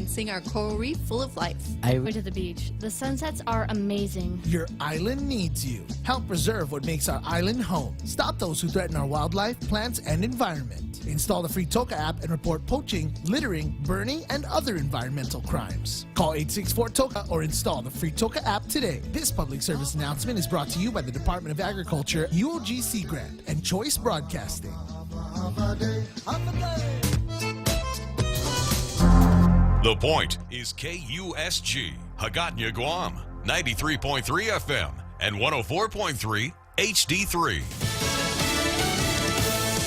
enhancing our coral reef full of life. I went to the beach. The sunsets are amazing. Your island needs you. Help preserve what makes our island home. Stop those who threaten our wildlife, plants, and environment. Install the free Toka app and report poaching, littering, burning, and other environmental crimes. Call 864-TOKA or install the free Toka app today. This public service announcement is brought to you by the Department of Agriculture, UOG Sea Grant, and Choice Broadcasting. The Point is KUSG, Hagåtña, Guam, 93.3 FM and 104.3 HD3.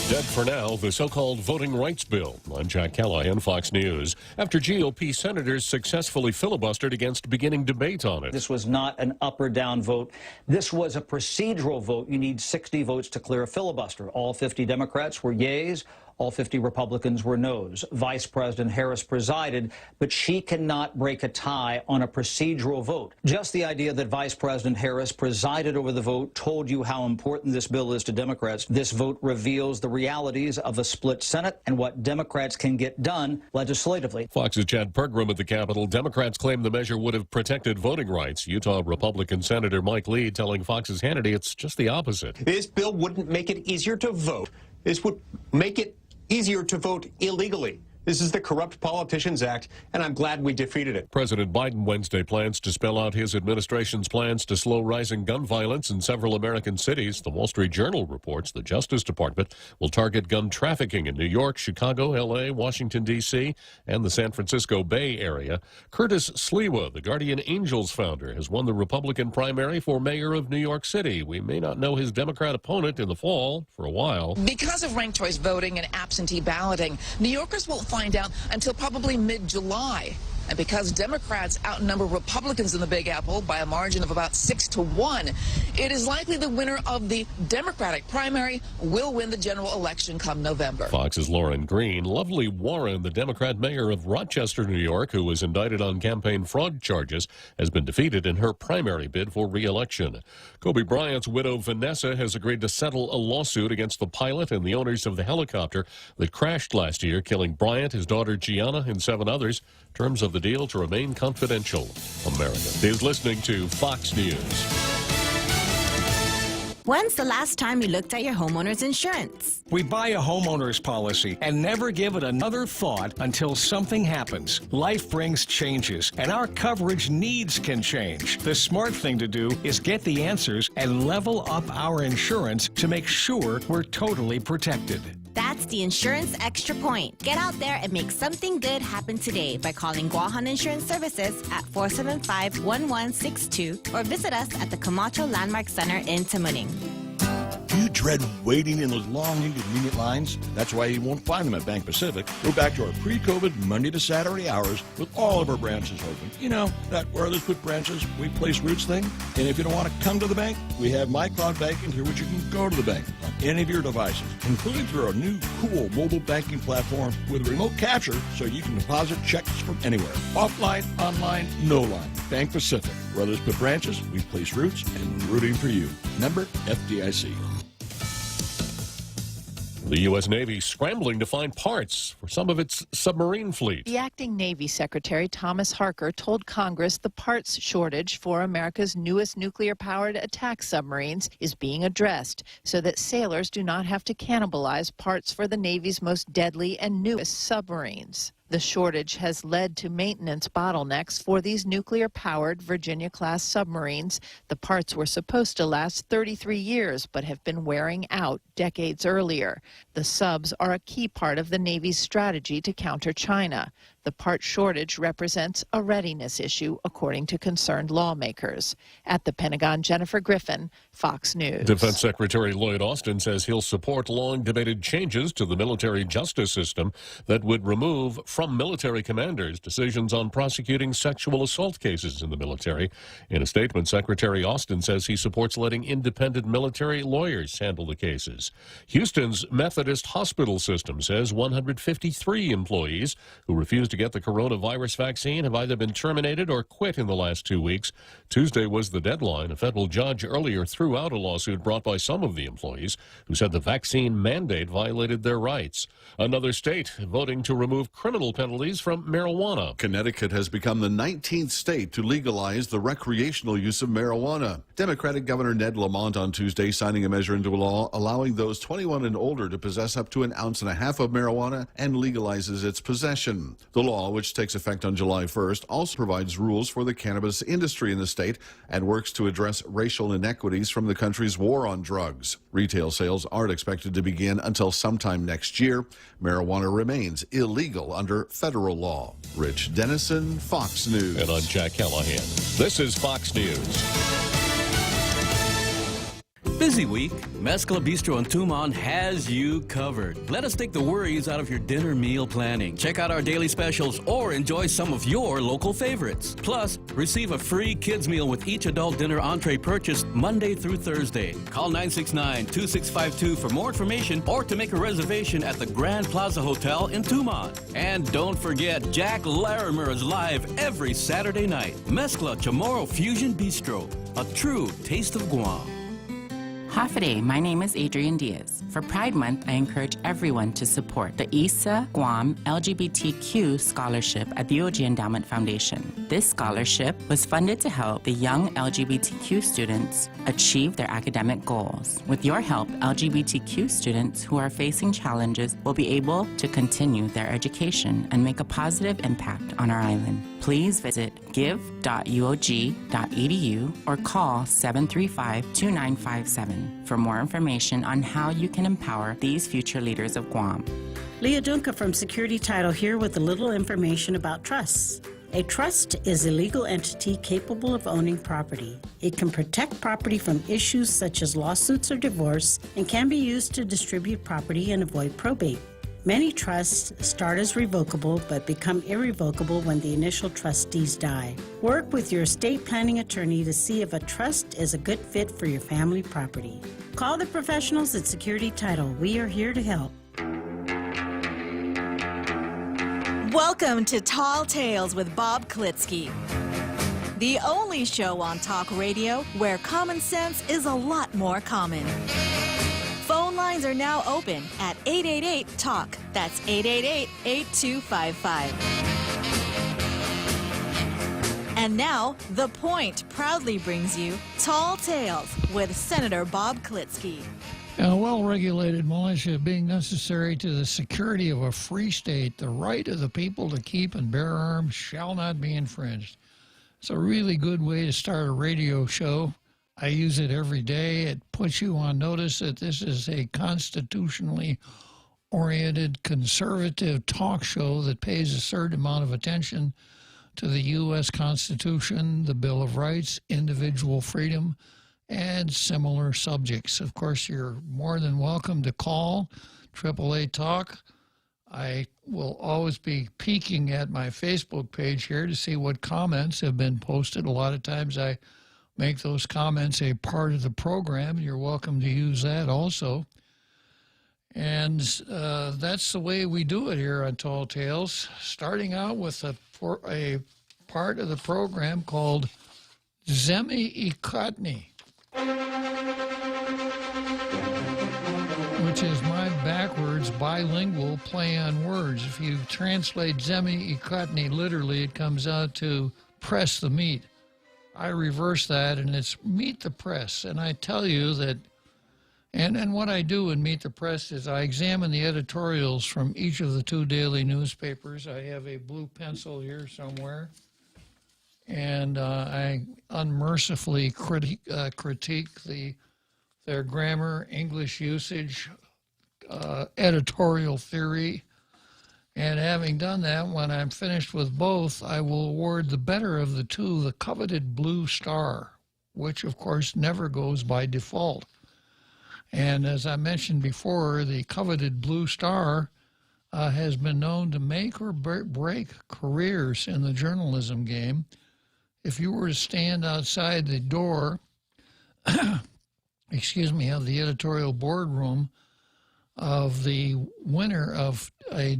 Dead for now, the so-called voting rights bill. I'm Jack Callahan, Fox News. After GOP senators successfully filibustered against beginning debate on it. This was not an up or down vote. This was a procedural vote. You need 60 votes to clear a filibuster. All 50 Democrats were yeas. All 50 Republicans were noes. Vice President Harris presided, but she cannot break a tie on a procedural vote. Just the idea that Vice President Harris presided over the vote told you how important this bill is to Democrats. This vote reveals the realities of a split Senate and what Democrats can get done legislatively. Fox's Chad Pergram at the Capitol. Democrats claim the measure would have protected voting rights. Utah Republican Senator Mike Lee telling Fox's Hannity it's just the opposite. This bill wouldn't make it easier to vote. This would make it easier to vote illegally. This is the Corrupt Politicians Act, and I'm glad we defeated it. President Biden Wednesday plans to spell out his administration's plans to slow rising gun violence in several American cities. The Wall Street Journal reports the Justice Department will target gun trafficking in New York, Chicago, L.A., Washington, D.C., and the San Francisco Bay Area. Curtis Sliwa, the Guardian Angels founder, has won the Republican primary for mayor of New York City. We may not know his Democrat opponent in the fall for a while. Because of ranked choice voting and absentee balloting, New Yorkers won't find out until probably mid-July. And because Democrats outnumber Republicans in the Big Apple by a margin of about 6-1, it is likely the winner of the Democratic primary will win the general election come November. Fox's Lauren Green. Lovely Warren, the Democrat mayor of Rochester, New York, who was indicted on campaign fraud charges, has been defeated in her primary bid for re-election. Kobe Bryant's widow, Vanessa, has agreed to settle a lawsuit against the pilot and the owners of the helicopter that crashed last year, killing Bryant, his daughter Gianna, and 7 others. Terms of the deal to remain confidential. America is listening to Fox News. When's the last time you looked at your homeowner's insurance? We buy a homeowner's policy and never give it another thought until something happens. Life brings changes, and our coverage needs can change. The smart thing to do is get the answers and level up our insurance to make sure we're totally protected. That's the Insurance Extra Point. Get out there and make something good happen today by calling Guahan Insurance Services at 475-1162 or visit us at the Camacho Landmark Center in Tamuning. Do you dread waiting in those long, inconvenient lines? That's why you won't find them at Bank Pacific. Go back to our pre-COVID Monday to Saturday hours with all of our branches open. You know, that where others put branches, we place roots thing. And if you don't want to come to the bank, we have My Cloud Banking through which you can go to the bank on any of your devices, including through our new cool mobile banking platform with remote capture so you can deposit checks from anywhere. Offline, online, no line. Bank Pacific. Where others put branches, we place roots and rooting for you. Member FDIC. The U.S. Navy scrambling to find parts for some of its submarine fleet. The acting Navy Secretary Thomas Harker told Congress the parts shortage for America's newest nuclear-powered attack submarines is being addressed so that sailors do not have to cannibalize parts for the Navy's most deadly and newest submarines. The shortage has led to maintenance bottlenecks for these nuclear-powered Virginia-class submarines. The parts were supposed to last 33 years, but have been wearing out decades earlier. The subs are a key part of the Navy's strategy to counter China. The part shortage represents a readiness issue, according to concerned lawmakers. At the Pentagon, Jennifer Griffin, Fox News. Defense Secretary Lloyd Austin says he'll support long-debated changes to the military justice system that would remove from military commanders decisions on prosecuting sexual assault cases in the military. In a statement, Secretary Austin says he supports letting independent military lawyers handle the cases. Houston's Methodist Hospital System says 153 employees who refused to get the coronavirus vaccine have either been terminated or quit in the last 2 weeks. Tuesday was the deadline. A federal judge earlier threw out a lawsuit brought by some of the employees who said the vaccine mandate violated their rights. Another state voting to remove criminal penalties from marijuana. Connecticut has become the 19th state to legalize the recreational use of marijuana. Democratic Governor Ned Lamont on Tuesday signing a measure into law allowing those 21 and older to possess up to 1.5 ounces of marijuana and legalizes its possession. The law, which takes effect on July 1st, also provides rules for the cannabis industry in the state and works to address racial inequities from the country's war on drugs. Retail sales aren't expected to begin until sometime next year. Marijuana remains illegal under federal law. Rich Dennison, Fox News. And I'm Jack Callahan. This is Fox News. Busy week? Mezcla Bistro in Tumon has you covered. Let us take the worries out of your dinner meal planning. Check out our daily specials or enjoy some of your local favorites. Plus, receive a free kids meal with each adult dinner entree purchased Monday through Thursday. Call 969-2652 for more information or to make a reservation at the Grand Plaza Hotel in Tumon. And don't forget, Jack Larimer is live every Saturday night. Mezcla Chamorro Fusion Bistro, a true taste of Guam. Hafaday, my name is Adrian Diaz. For Pride Month, I encourage everyone to support the ISA Guam LGBTQ Scholarship at the OG Endowment Foundation. This scholarship was funded to help the young LGBTQ students achieve their academic goals. With your help, LGBTQ students who are facing challenges will be able to continue their education and make a positive impact on our island. Please visit give.uog.edu or call 735-2957 for more information on how you can empower these future leaders of Guam. Leah Dunca from Security Title here with a little information about trusts. A trust is a legal entity capable of owning property. It can protect property from issues such as lawsuits or divorce and can be used to distribute property and avoid probate. Many trusts start as revocable but become irrevocable when the initial trustees die. Work with your estate planning attorney to see if a trust is a good fit for your family property. Call the professionals at Security Title. We are here to help. Welcome to Tall Tales with Bob Klitzkie, the only show on talk radio where common sense is a lot more common. Phone lines are now open at 888-TALK. That's 888-8255. And now, The Point proudly brings you Tall Tales with Senator Bob Klitzkie. A well-regulated militia being necessary to the security of a free state, the right of the people to keep and bear arms shall not be infringed. It's a really good way to start a radio show. I use it every day. It puts you on notice that this is a constitutionally oriented conservative talk show that pays a certain amount of attention to the U.S. Constitution, the Bill of Rights, individual freedom, and similar subjects. Of course, you're more than welcome to call AAA Talk. I will always be peeking at my Facebook page here to see what comments have been posted. A lot of times I make those comments a part of the program. You're welcome to use that also. And that's the way we do it here on Tall Tales, starting out with a part of the program called Zemi Ikotni, which is my backwards bilingual play on words. If you translate Zemi Ikotni literally, it comes out to press the meat. I reverse that, and it's Meet the Press. And I tell you that, and what I do in Meet the Press is I examine the editorials from each of the two daily newspapers. I have a blue pencil here somewhere, and I unmercifully critique their grammar, English usage, editorial theory. And having done that, when I'm finished with both, I will award the better of the two the coveted blue star, which, of course, never goes by default. And as I mentioned before, the coveted blue star has been known to make or break careers in the journalism game. If you were to stand outside the door, excuse me, of the editorial boardroom of the winner of a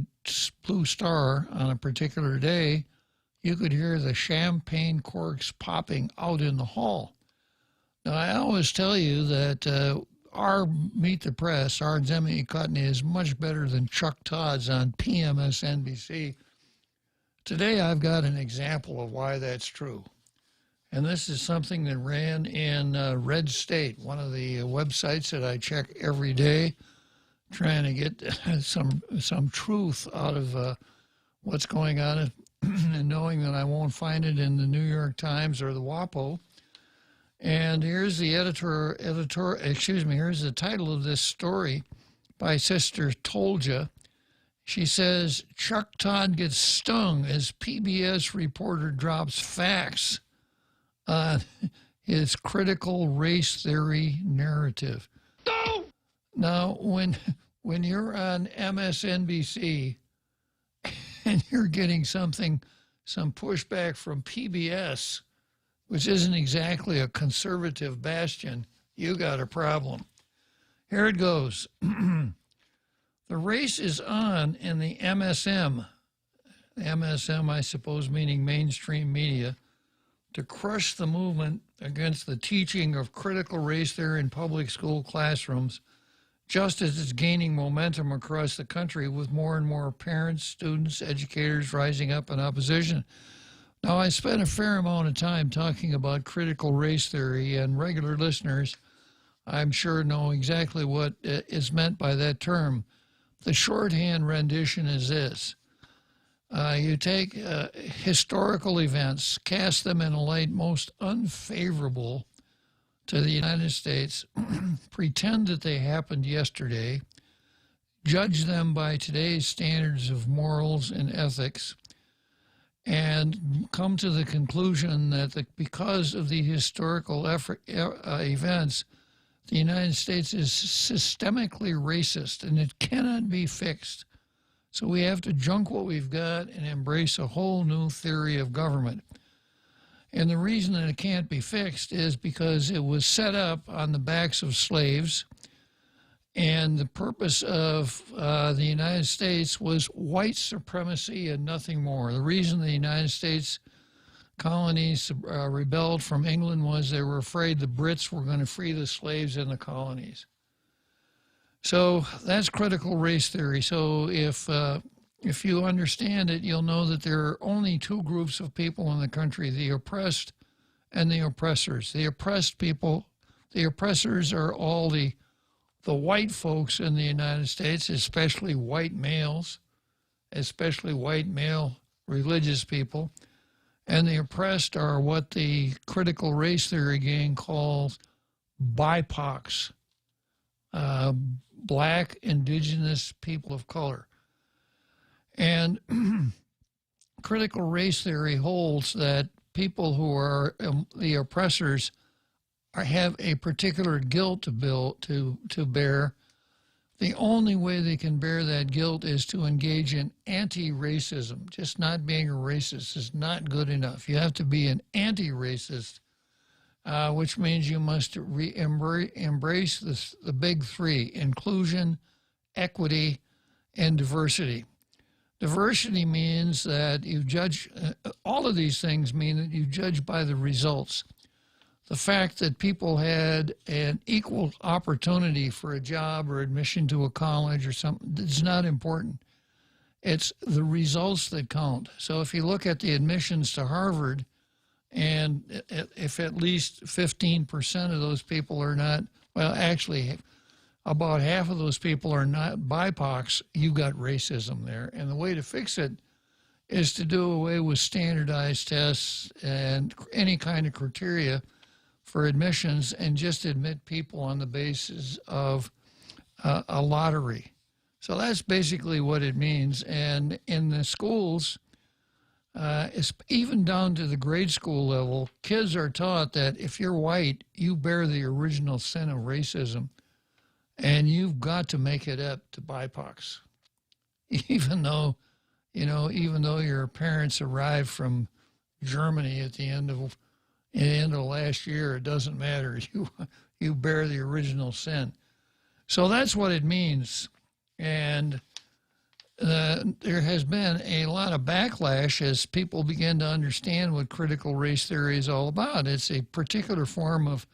blue star on a particular day, you could hear the champagne corks popping out in the hall. Now, I always tell you that our Meet the Press, our Zemmy Cutney, is much better than Chuck Todd's on PMSNBC. Today, I've got an example of why that's true. And this is something that ran in Red State, one of the websites that I check every day, trying to get some truth out of what's going on, and knowing that I won't find it in the New York Times or the WAPO. And here's the here's the title of this story by Sister Tolja. She says, Chuck Todd gets stung as PBS reporter drops facts on his critical race theory narrative. No! Now, when you're on MSNBC and you're getting some pushback from PBS, which isn't exactly a conservative bastion, you got a problem. Here it goes. The race is on in the MSM, I suppose meaning mainstream media, to crush the movement against the teaching of critical race theory in public school classrooms, just as it's gaining momentum across the country with more and more parents, students, educators rising up in opposition. Now, I spent a fair amount of time talking about critical race theory, and regular listeners, I'm sure, know exactly what is meant by that term. The shorthand rendition is this. You take historical events, cast them in a light most unfavorable to the United States, pretend that they happened yesterday, judge them by today's standards of morals and ethics, and come to the conclusion that because of the historical events, the United States is systemically racist and it cannot be fixed. So we have to junk what we've got and embrace a whole new theory of government. And the reason that it can't be fixed is because it was set up on the backs of slaves, and the purpose of the United States was white supremacy and nothing more. The reason the United States colonies rebelled from England was they were afraid the Brits were going to free the slaves in the colonies. So that's critical race theory. So if you understand it, you'll know that there are only two groups of people in the country, the oppressed and the oppressors. The oppressed people, the oppressors are all the white folks in the United States, especially white males, especially white male religious people. And the oppressed are what the critical race theory gang calls BIPOCs, Black, Indigenous, people of color. And critical race theory holds that people who are the oppressors have a particular guilt to bear. The only way they can bear that guilt is to engage in anti-racism. Just not being a racist is not good enough. You have to be an anti-racist, which means you must embrace the big three: inclusion, equity, and diversity. Diversity means that you judge, all of these things mean that you judge by the results. The fact that people had an equal opportunity for a job or admission to a college or something is not important. It's the results that count. So if you look at the admissions to Harvard, and if at least 15% of those people are not, well, actually, about half of those people are not BIPOCs, you got racism there. And the way to fix it is to do away with standardized tests and any kind of criteria for admissions and just admit people on the basis of a lottery. So that's basically what it means. And in the schools, it's even down to the grade school level, kids are taught that if you're white, you bear the original sin of racism, and you've got to make it up to BIPOCs. Even though your parents arrived from Germany at the end of last year, it doesn't matter. You bear the original sin. So that's what it means. And there has been a lot of backlash as people begin to understand what critical race theory is all about. It's a particular form of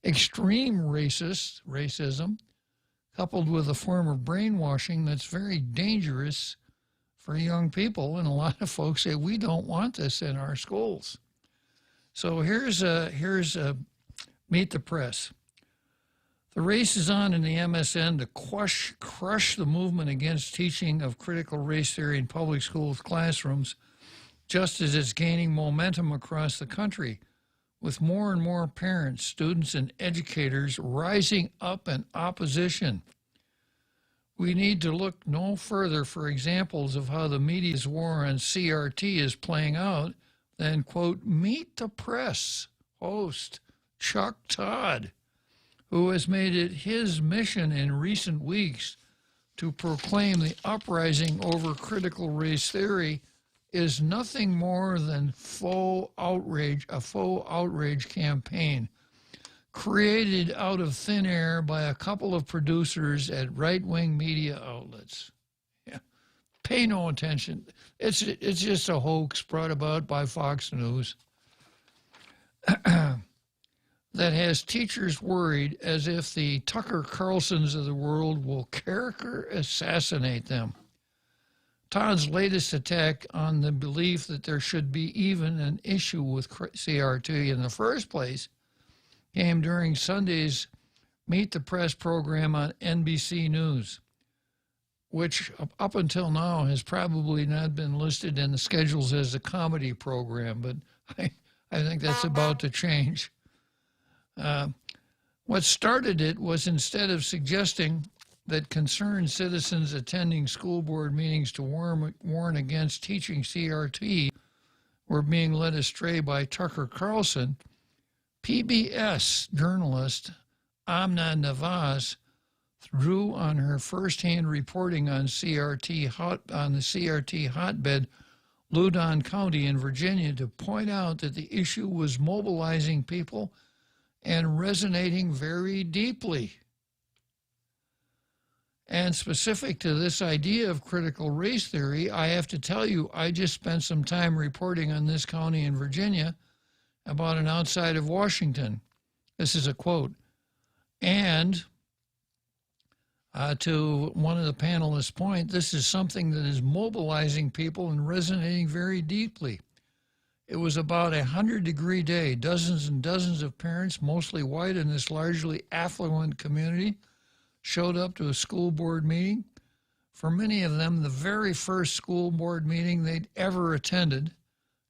extreme racism, coupled with a form of brainwashing that's very dangerous for young people. And a lot of folks say, we don't want this in our schools. So here's Meet the Press. The race is on in the MSN to crush the movement against teaching of critical race theory in public schools classrooms, just as it's gaining momentum across the country, with more and more parents, students, and educators rising up in opposition. We need to look no further for examples of how the media's war on CRT is playing out than, quote, Meet the Press host Chuck Todd, who has made it his mission in recent weeks to proclaim the uprising over critical race theory is nothing more than a faux outrage campaign created out of thin air by a couple of producers at right-wing media outlets. Yeah. Pay no attention. It's just a hoax brought about by Fox News. That has teachers worried as if the Tucker Carlsons of the world will character assassinate them. Todd's latest attack on the belief that there should be even an issue with CRT in the first place came during Sunday's Meet the Press program on NBC News, which up until now has probably not been listed in the schedules as a comedy program, but I think that's about to change. What started it was, instead of suggesting that concerned citizens attending school board meetings to warn against teaching CRT were being led astray by Tucker Carlson, PBS journalist Amna Nawaz drew on her firsthand reporting on the CRT hotbed, Loudoun County in Virginia, to point out that the issue was mobilizing people and resonating very deeply. And specific to this idea of critical race theory, I have to tell you, I just spent some time reporting on this county in Virginia, about an outside of Washington. This is a quote. And to one of the panelists' point, this is something that is mobilizing people and resonating very deeply. It was about 100-degree day. Dozens and dozens of parents, mostly white in this largely affluent community, showed up to a school board meeting. For many of them, the very first school board meeting they'd ever attended,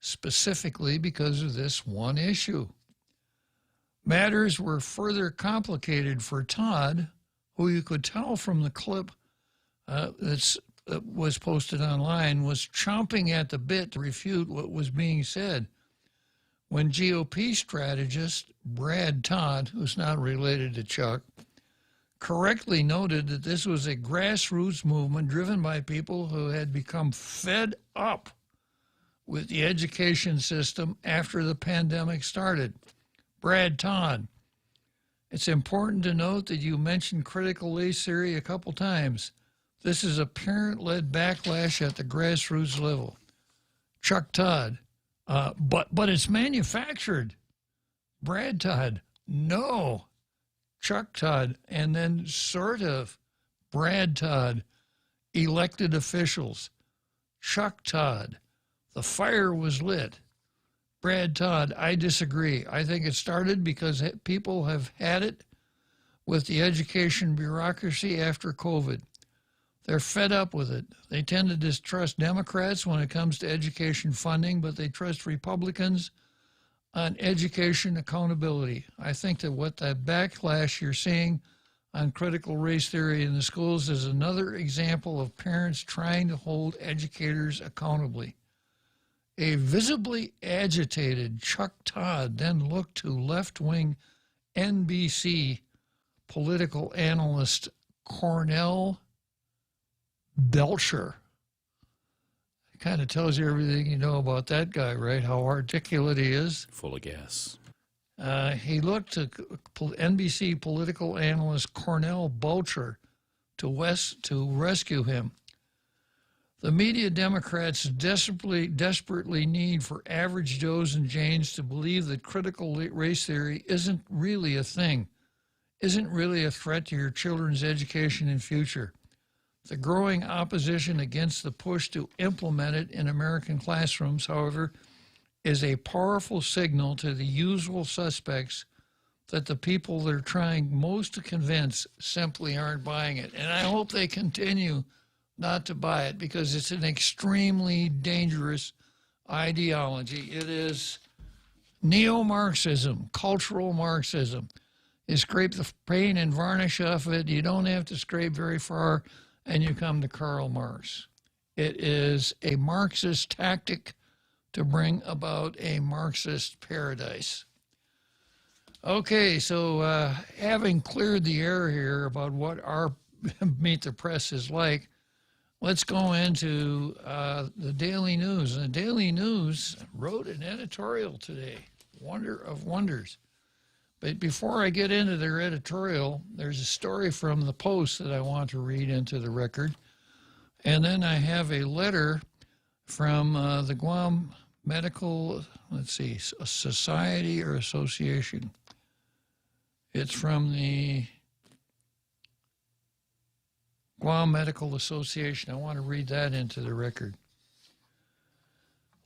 specifically because of this one issue. Matters were further complicated for Todd, who you could tell from the clip that was posted online, was chomping at the bit to refute what was being said. When GOP strategist Brad Todd, who's not related to Chuck, correctly noted that this was a grassroots movement driven by people who had become fed up with the education system after the pandemic started. Brad Todd, it's important to note that you mentioned critical race theory a couple times. This is a parent-led backlash at the grassroots level. Chuck Todd, but it's manufactured. Brad Todd, no. Chuck Todd, and then sort of Brad Todd, elected officials. Chuck Todd, the fire was lit. Brad Todd, I disagree. I think it started because people have had it with the education bureaucracy after COVID. They're fed up with it. They tend to distrust Democrats when it comes to education funding, but they trust Republicans on education accountability. I think that what that backlash you're seeing on critical race theory in the schools is another example of parents trying to hold educators accountably. A visibly agitated Chuck Todd then looked to left-wing NBC political analyst Cornell Belcher. It kind of tells you everything you know about that guy, right? How articulate he is. Full of gas. He looked to NBC political analyst Cornell Belcher to rescue him. The media Democrats desperately need for average Joes and Janes to believe that critical race theory isn't really a thing, isn't really a threat to your children's education and future. The growing opposition against the push to implement it in American classrooms, however, is a powerful signal to the usual suspects that the people they're trying most to convince simply aren't buying it. And I hope they continue not to buy it, because it's an extremely dangerous ideology. It is neo-Marxism, cultural Marxism. You scrape the paint and varnish off it, you don't have to scrape very far, and you come to Karl Marx. It is a Marxist tactic to bring about a Marxist paradise. Okay, so having cleared the air here about what our Meet the Press is like, let's go into the Daily News. And the Daily News wrote an editorial today, Wonder of Wonders. But before I get into their editorial, there's a story from the Post that I want to read into the record. And then I have a letter from the Guam Medical, let's see, a society or association. It's from the Guam Medical Association. I want to read that into the record.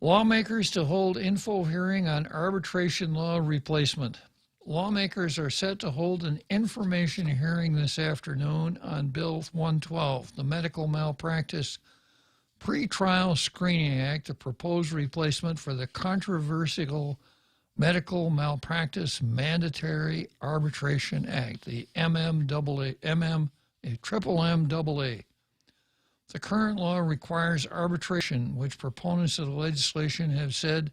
Lawmakers to hold info hearing on arbitration law replacement. Lawmakers are set to hold an information hearing this afternoon on Bill 112, the Medical Malpractice Pretrial Screening Act, a proposed replacement for the controversial Medical Malpractice Mandatory Arbitration Act, the MMAA. The current law requires arbitration, which proponents of the legislation have said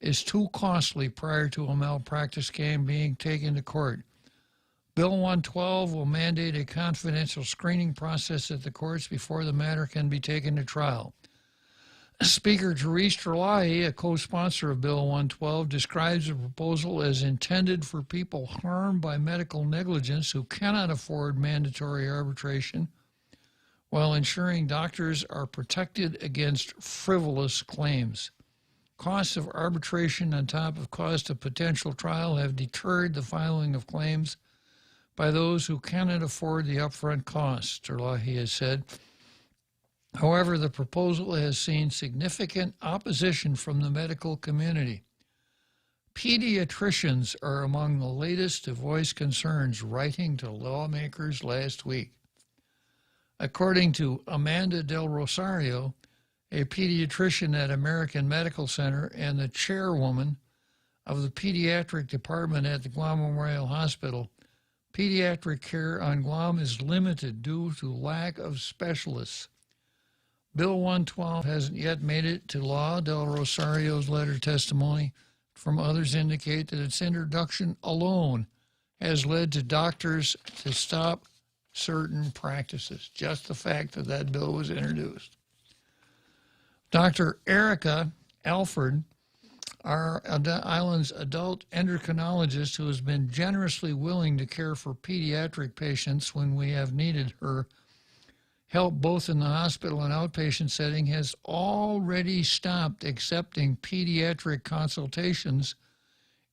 is too costly prior to a malpractice claim being taken to court. Bill 112 will mandate a confidential screening process at the courts before the matter can be taken to trial. Speaker Therese Terlahi, a co-sponsor of Bill 112, describes the proposal as intended for people harmed by medical negligence who cannot afford mandatory arbitration, while ensuring doctors are protected against frivolous claims. Costs of arbitration on top of cost of potential trial have deterred the filing of claims by those who cannot afford the upfront costs, Terlahi has said. However, the proposal has seen significant opposition from the medical community. Pediatricians are among the latest to voice concerns, writing to lawmakers last week. According to Amanda Del Rosario, a pediatrician at American Medical Center and the chairwoman of the pediatric department at the Guam Memorial Hospital, pediatric care on Guam is limited due to lack of specialists. Bill 112 hasn't yet made it to law. Del Rosario's letter testimony from others indicate that its introduction alone has led to doctors to stop certain practices. Just the fact that that bill was introduced. Dr. Erica Alford, our island's adult endocrinologist who has been generously willing to care for pediatric patients when we have needed her help both in the hospital and outpatient setting, has already stopped accepting pediatric consultations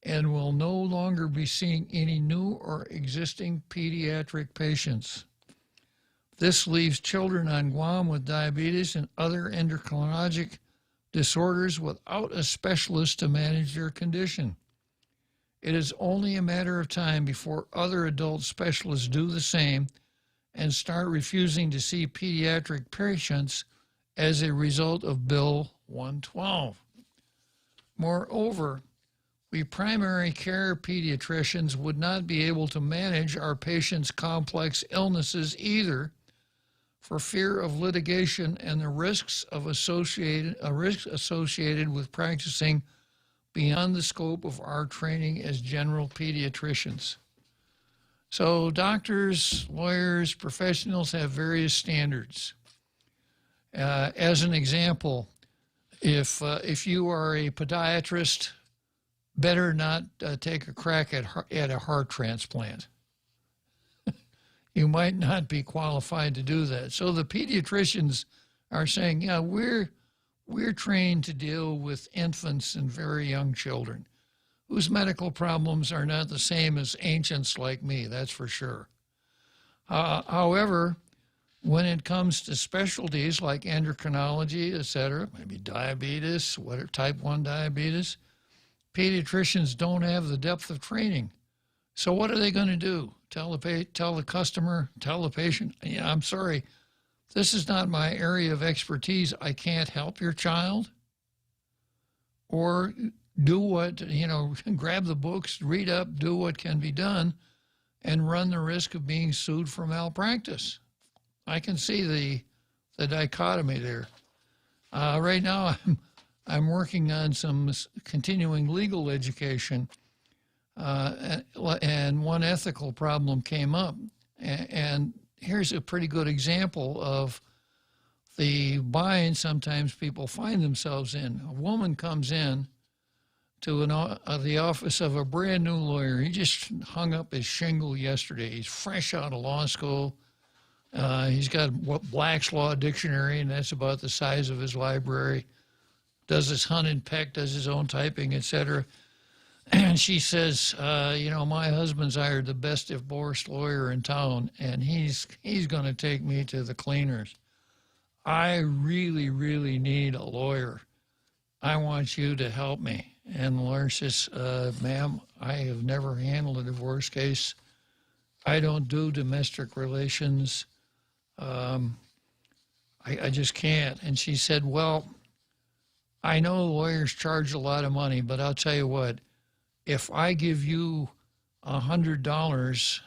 and will no longer be seeing any new or existing pediatric patients. This leaves children on Guam with diabetes and other endocrinologic disorders without a specialist to manage their condition. It is only a matter of time before other adult specialists do the same and start refusing to see pediatric patients as a result of Bill 112. Moreover, we primary care pediatricians would not be able to manage our patients' complex illnesses either, for fear of litigation and the risks associated with practicing beyond the scope of our training as general pediatricians. So doctors, lawyers, professionals have various standards. As an example, if you are a podiatrist, better not take a crack at a heart transplant. You might not be qualified to do that. So the pediatricians are saying, yeah, we're trained to deal with infants and very young children whose medical problems are not the same as ancients like me, that's for sure. However, when it comes to specialties like endocrinology, et cetera, maybe diabetes, type 1 diabetes, pediatricians don't have the depth of training. So what are they going to do? Tell the customer, tell the patient, yeah, I'm sorry, this is not my area of expertise. I can't help your child? Or do what, grab the books, read up, do what can be done, and run the risk of being sued for malpractice. I can see the dichotomy there. Right now, I'm working on some continuing legal education, and one ethical problem came up. And here's a pretty good example of the bind sometimes people find themselves in. A woman comes in to the office of a brand new lawyer. He just hung up his shingle yesterday. He's fresh out of law school. He's got Black's Law Dictionary, and that's about the size of his library. Does his hunt and peck, does his own typing, etc. And she says, my husband's hired the best divorce lawyer in town, and he's going to take me to the cleaners. I really, really need a lawyer. I want you to help me. And the lawyer says, ma'am, I have never handled a divorce case. I don't do domestic relations. I just can't. And she said, well, I know lawyers charge a lot of money, but I'll tell you what, if I give you $100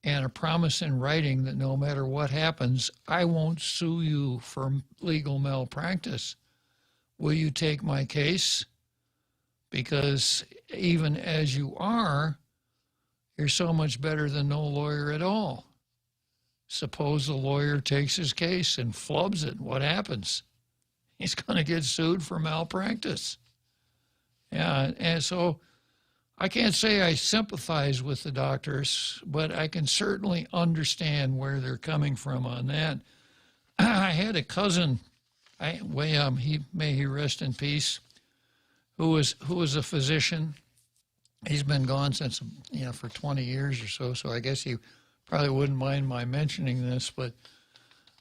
and a promise in writing that no matter what happens, I won't sue you for legal malpractice, will you take my case? Because even as you are, you're so much better than no lawyer at all. Suppose the lawyer takes his case and flubs it. What happens? He's going to get sued for malpractice. Yeah, and so I can't say I sympathize with the doctors, but I can certainly understand where they're coming from on that. I had a cousin, may he rest in peace, who was a physician. He's been gone since, for 20 years or so, so I guess he probably wouldn't mind my mentioning this, but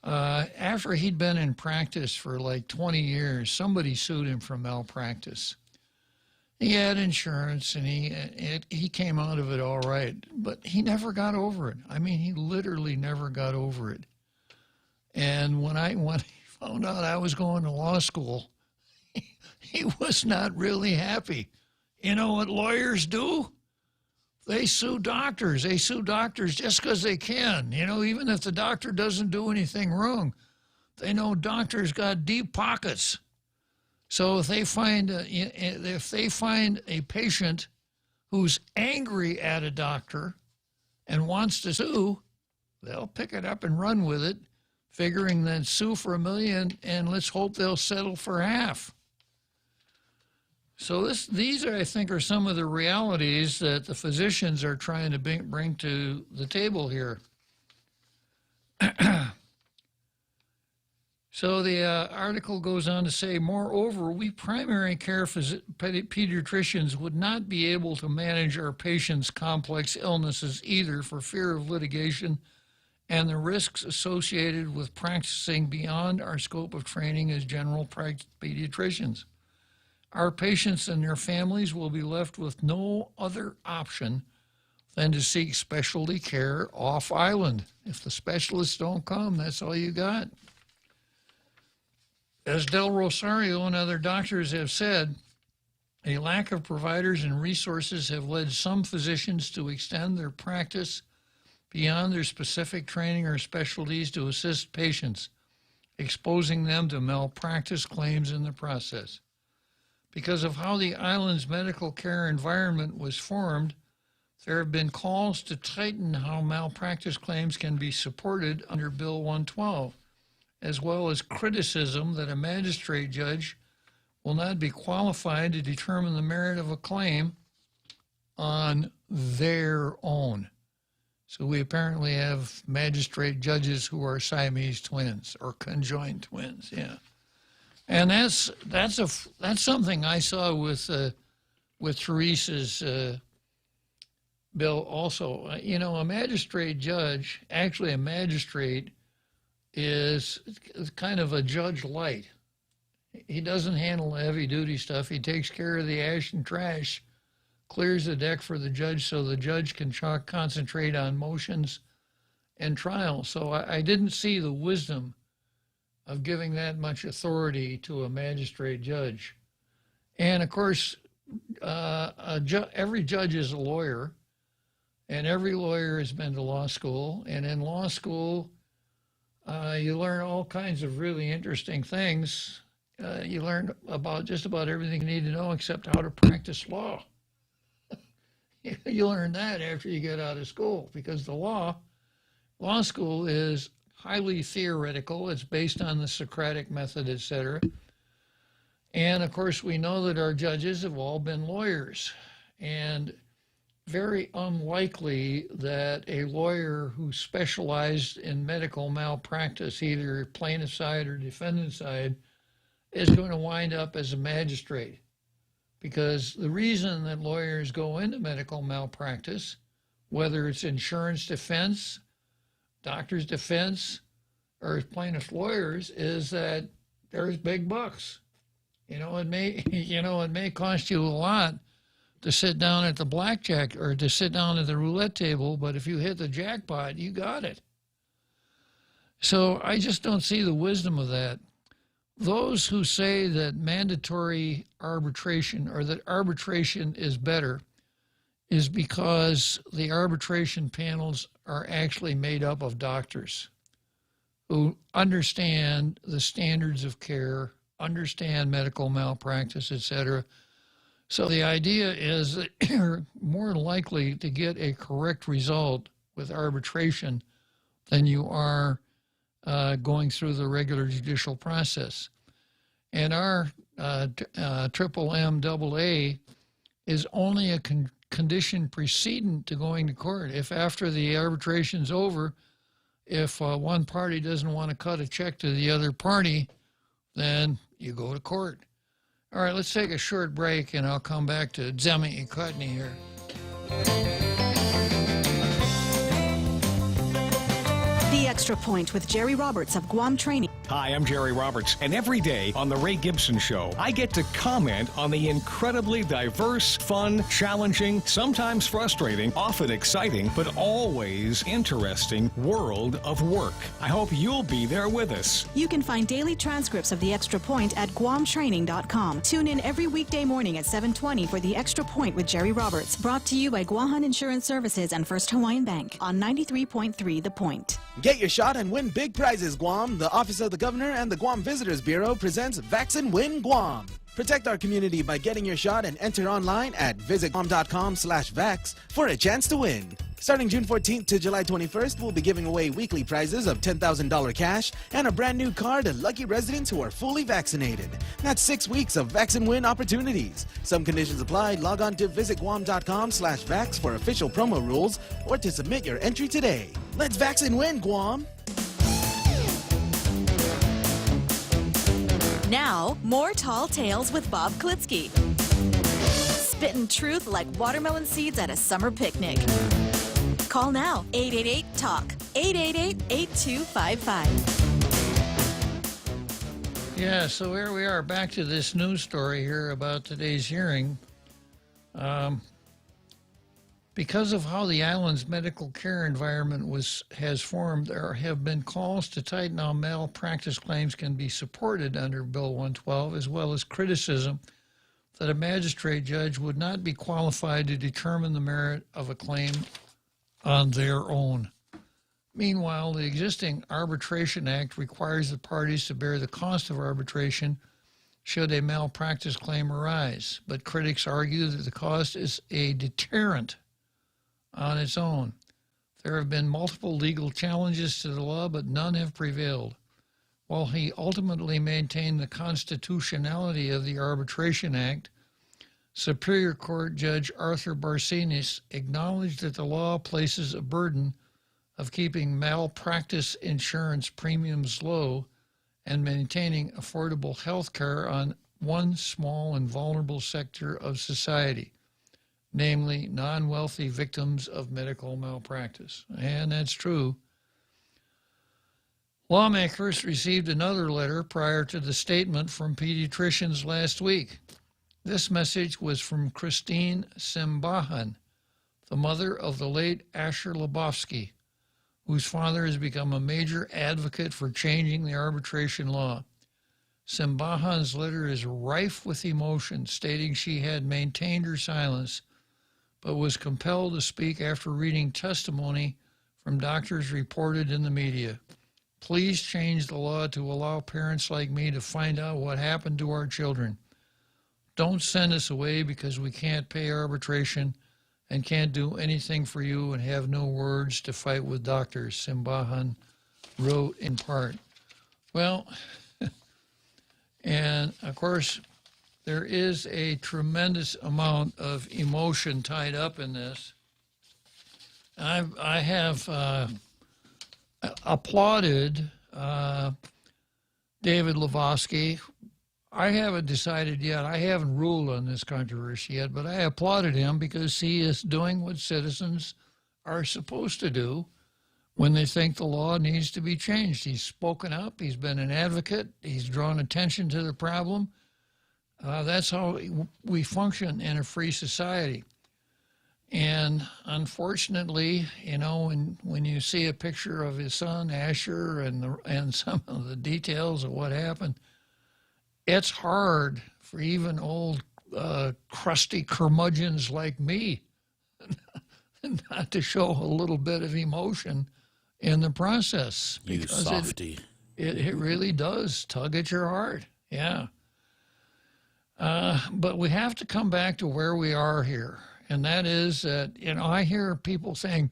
after he'd been in practice for like 20 years, somebody sued him for malpractice. He had insurance, and he came out of it all right, but he never got over it. I mean, he literally never got over it. And when he found out I was going to law school, he was not really happy. You know what lawyers do? They sue doctors. They sue doctors just because they can. Even if the doctor doesn't do anything wrong, they know doctors got deep pockets. So if they find a patient who's angry at a doctor and wants to sue, they'll pick it up and run with it, figuring that sue for $1 million, and let's hope they'll settle for half. So these are, I think, are some of the realities that the physicians are trying to bring to the table here. So the article goes on to say, moreover, we primary care pediatricians would not be able to manage our patients' complex illnesses either for fear of litigation and the risks associated with practicing beyond our scope of training as general pediatricians. Our patients and their families will be left with no other option than to seek specialty care off island. If the specialists don't come, that's all you got. As Del Rosario and other doctors have said, a lack of providers and resources have led some physicians to extend their practice beyond their specific training or specialties to assist patients, exposing them to malpractice claims in the process. Because of how the island's medical care environment was formed, there have been calls to tighten how malpractice claims can be supported under Bill 112, as well as criticism that a magistrate judge will not be qualified to determine the merit of a claim on their own. So we apparently have magistrate judges who are Siamese twins or conjoined twins, yeah. And that's something I saw with Teresa's bill also. You know, a magistrate judge, actually a magistrate, is kind of a judge light. He doesn't handle the heavy duty stuff. He takes care of the ash and trash, clears the deck for the judge so the judge can concentrate on motions and trials. So I didn't see the wisdom of giving that much authority to a magistrate judge. And of course, every judge is a lawyer, and every lawyer has been to law school. And in law school, you learn all kinds of really interesting things. You learn about just about everything you need to know except how to practice law. You learn that after you get out of school, because the law school is highly theoretical. It's based on the Socratic method, etc. And of course, we know that our judges have all been lawyers, and very unlikely that a lawyer who specialized in medical malpractice, either plaintiff side or defendant side, is going to wind up as a magistrate. Because the reason that lawyers go into medical malpractice, whether it's insurance defense, doctor's defense, or plaintiff lawyers, is that there's big bucks. It may cost you a lot to sit down at the blackjack or to sit down at the roulette table, but if you hit the jackpot, you got it. So I just don't see the wisdom of that. Those who say that mandatory arbitration or that arbitration is better is because the arbitration panels are actually made up of doctors who understand the standards of care, understand medical malpractice, etc. So the idea is that you're more likely to get a correct result with arbitration than you are going through the regular judicial process. And our triple MAA is only a condition precedent to going to court. If after the arbitration's over, if one party doesn't want to cut a check to the other party, then you go to court. All right, let's take a short break, and I'll come back to Zemi and Kutney here. The Extra Point with Jerry Roberts of Guam Training. Hi, I'm Jerry Roberts, and every day on The Ray Gibson Show, I get to comment on the incredibly diverse, fun, challenging, sometimes frustrating, often exciting, but always interesting world of work. I hope you'll be there with us. You can find daily transcripts of The Extra Point at GuamTraining.com. Tune in every weekday morning at 7:20 for The Extra Point with Jerry Roberts. Brought to you by Guahan Insurance Services and First Hawaiian Bank on 93.3 The Point. Get your shot and win big prizes, Guam. The Office of the Governor and the Guam Visitors Bureau presents Vax and Win Guam. Protect our community by getting your shot and enter online at visitguam.com/vax for a chance to win. Starting June 14th to July 21st, we'll be giving away weekly prizes of $10,000 cash and a brand new car to lucky residents who are fully vaccinated. That's 6 weeks of Vax and Win opportunities. Some conditions apply. Log on to visitguam.com/vax for official promo rules or to submit your entry today. Let's Vax and Win, Guam! Now, more Tall Tales with Bob Klitzkie. Spitting truth like watermelon seeds at a summer picnic. Call now, 888-TALK, 888-8255. Yeah, so here we are, back to this news story here about today's hearing. Because of how the island's medical care environment has formed, there have been calls to tighten how malpractice claims can be supported under Bill 112, as well as criticism that a magistrate judge would not be qualified to determine the merit of a claim on their own. Meanwhile, the existing Arbitration Act requires the parties to bear the cost of arbitration should a malpractice claim arise, but critics argue that the cost is a deterrent on its own. There have been multiple legal challenges to the law, but none have prevailed. While he ultimately maintained the constitutionality of the Arbitration Act, Superior Court Judge Arthur Barcinis acknowledged that the law places a burden of keeping malpractice insurance premiums low and maintaining affordable health care on one small and vulnerable sector of society, namely non-wealthy victims of medical malpractice. And that's true. Lawmakers received another letter prior to the statement from pediatricians last week. This message was from Christine Simbahan, the mother of the late Asher Lebowski, whose father has become a major advocate for changing the arbitration law. Simbahan's letter is rife with emotion, stating she had maintained her silence, but was compelled to speak after reading testimony from doctors reported in the media. Please change the law to allow parents like me to find out what happened to our children. Don't send us away because we can't pay arbitration and can't do anything for you and have no words to fight with doctors, Simbahan wrote in part. Well, and of course, there is a tremendous amount of emotion tied up in this. I have applauded David Lebowski. I haven't decided yet. I haven't ruled on this controversy yet, but I applauded him because he is doing what citizens are supposed to do when they think the law needs to be changed. He's spoken up. He's been an advocate. He's drawn attention to the problem. That's how we function in a free society. And unfortunately, you know, when you see a picture of his son, Asher, and some of the details of what happened, it's hard for even old crusty curmudgeons like me not to show a little bit of emotion in the process. You softy. It really does tug at your heart, yeah. But we have to come back to where we are here. And that is that, you know, I hear people saying,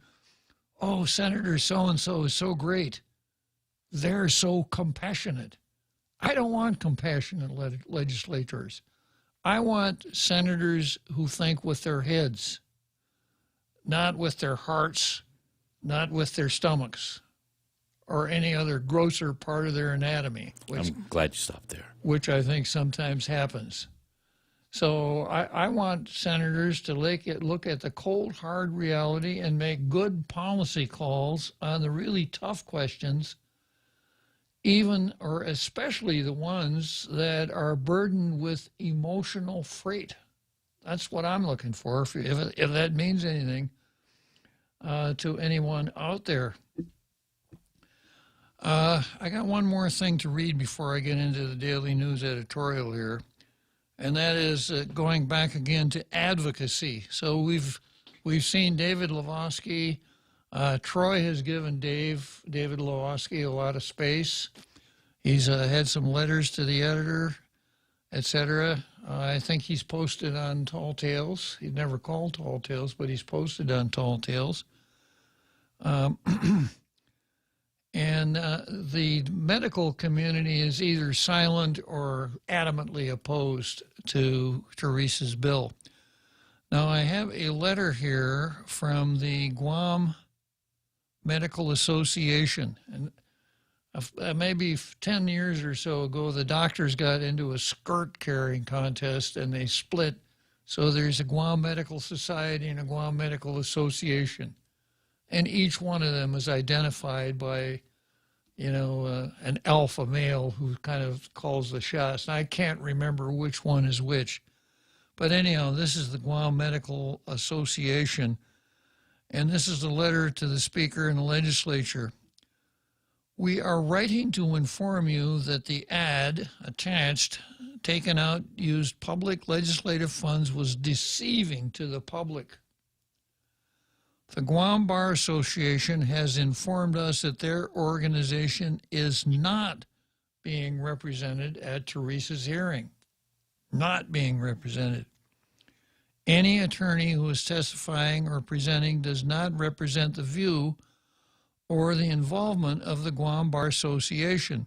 oh, Senator so-and-so is so great. They're so compassionate. I don't want compassionate legislators. I want senators who think with their heads, not with their hearts, not with their stomachs, or any other grosser part of their anatomy. I'm glad you stopped there. Which I think sometimes happens. So I want senators to look at the cold, hard reality and make good policy calls on the really tough questions, even or especially the ones that are burdened with emotional freight. That's what I'm looking for, if that means anything to anyone out there. I got one more thing to read before I get into the Daily News editorial here. And that is going back again to advocacy. So we've seen David Lebowski. Troy has given David Lebowski a lot of space. He's had some letters to the editor, etc. I think he's posted on Tall Tales. He's never called Tall Tales, but he's posted on Tall Tales. And the medical community is either silent or adamantly opposed to Teresa's bill. Now, I have a letter here from the Guam Medical Association. And maybe 10 years or so ago, the doctors got into a skirt carrying contest and they split. So there's a Guam Medical Society and a Guam Medical Association. And each one of them is identified by, you know, an alpha male who kind of calls the shots. And I can't remember which one is which. But anyhow, this is the Guam Medical Association. And this is the letter to the Speaker and the legislature. We are writing to inform you that the ad attached, taken out, used public legislative funds, was deceiving to the public. The Guam Bar Association has informed us that their organization is not being represented at Teresa's hearing. Not being represented. Any attorney who is testifying or presenting does not represent the view or the involvement of the Guam Bar Association.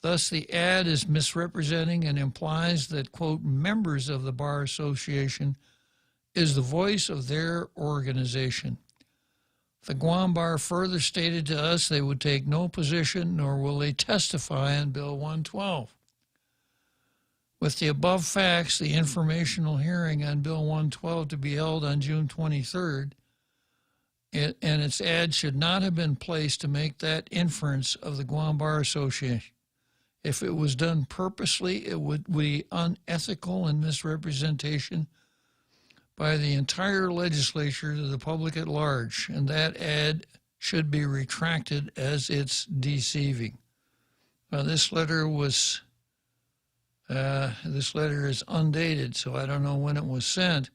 Thus, the ad is misrepresenting and implies that, quote, members of the Bar Association is the voice of their organization. The Guam Bar further stated to us they would take no position nor will they testify on Bill 112. With the above facts, the informational hearing on Bill 112 to be held on June 23rd, and its ad should not have been placed to make that inference of the Guam Bar Association. If it was done purposely, it would be unethical and misrepresentation by the entire legislature to the public at large, and that ad should be retracted as it's deceiving. This letter is undated, so I don't know when it was sent.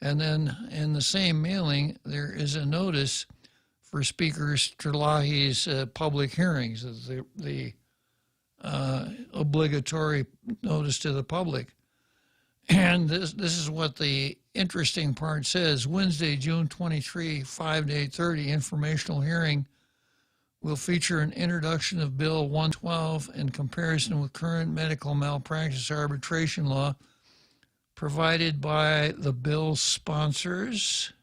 And then in the same mailing, there is a notice for Speaker Sterlahi's public hearings, the obligatory notice to the public. And this is what the interesting part says. Wednesday, June 23, 5 to 8:30, informational hearing will feature an introduction of Bill 112 in comparison with current medical malpractice arbitration law provided by the bill's sponsors,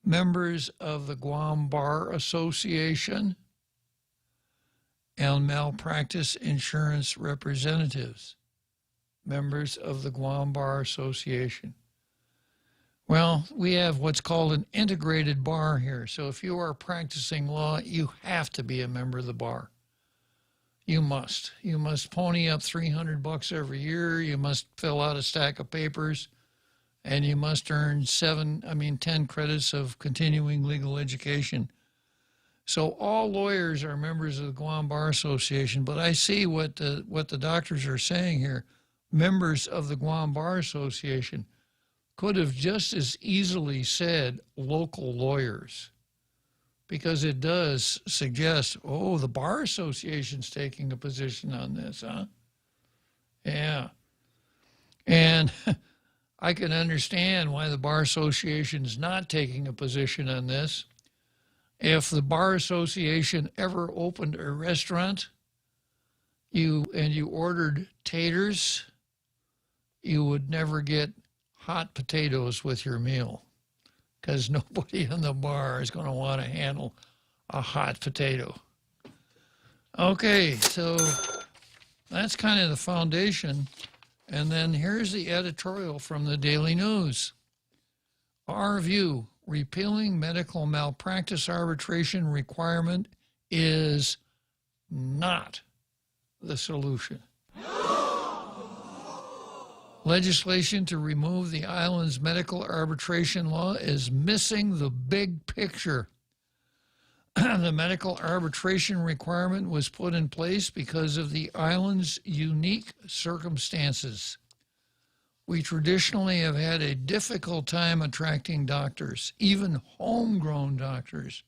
members of the Guam Bar Association, and malpractice insurance representatives, members of the Guam Bar Association. Well, we have what's called an integrated bar here. So if you are practicing law, you have to be a member of the bar. You must. You must pony up $300 every year. You must fill out a stack of papers, and you must earn 10 credits of continuing legal education. So all lawyers are members of the Guam Bar Association, but I see what the doctors are saying here. Members of the Guam Bar Association could have just as easily said local lawyers, because it does suggest, oh, the Bar Association's taking a position on this, huh? Yeah. And I can understand why the Bar Association's not taking a position on this. If the Bar Association ever opened a restaurant, you ordered taters, you would never get hot potatoes with your meal, because nobody in the bar is going to want to handle a hot potato. Okay, so that's kind of the foundation. And then here's the editorial from the Daily News. Our view, repealing medical malpractice arbitration requirement is not the solution. Legislation to remove the island's medical arbitration law is missing the big picture. The medical arbitration requirement was put in place because of the island's unique circumstances. We traditionally have had a difficult time attracting doctors, even homegrown doctors,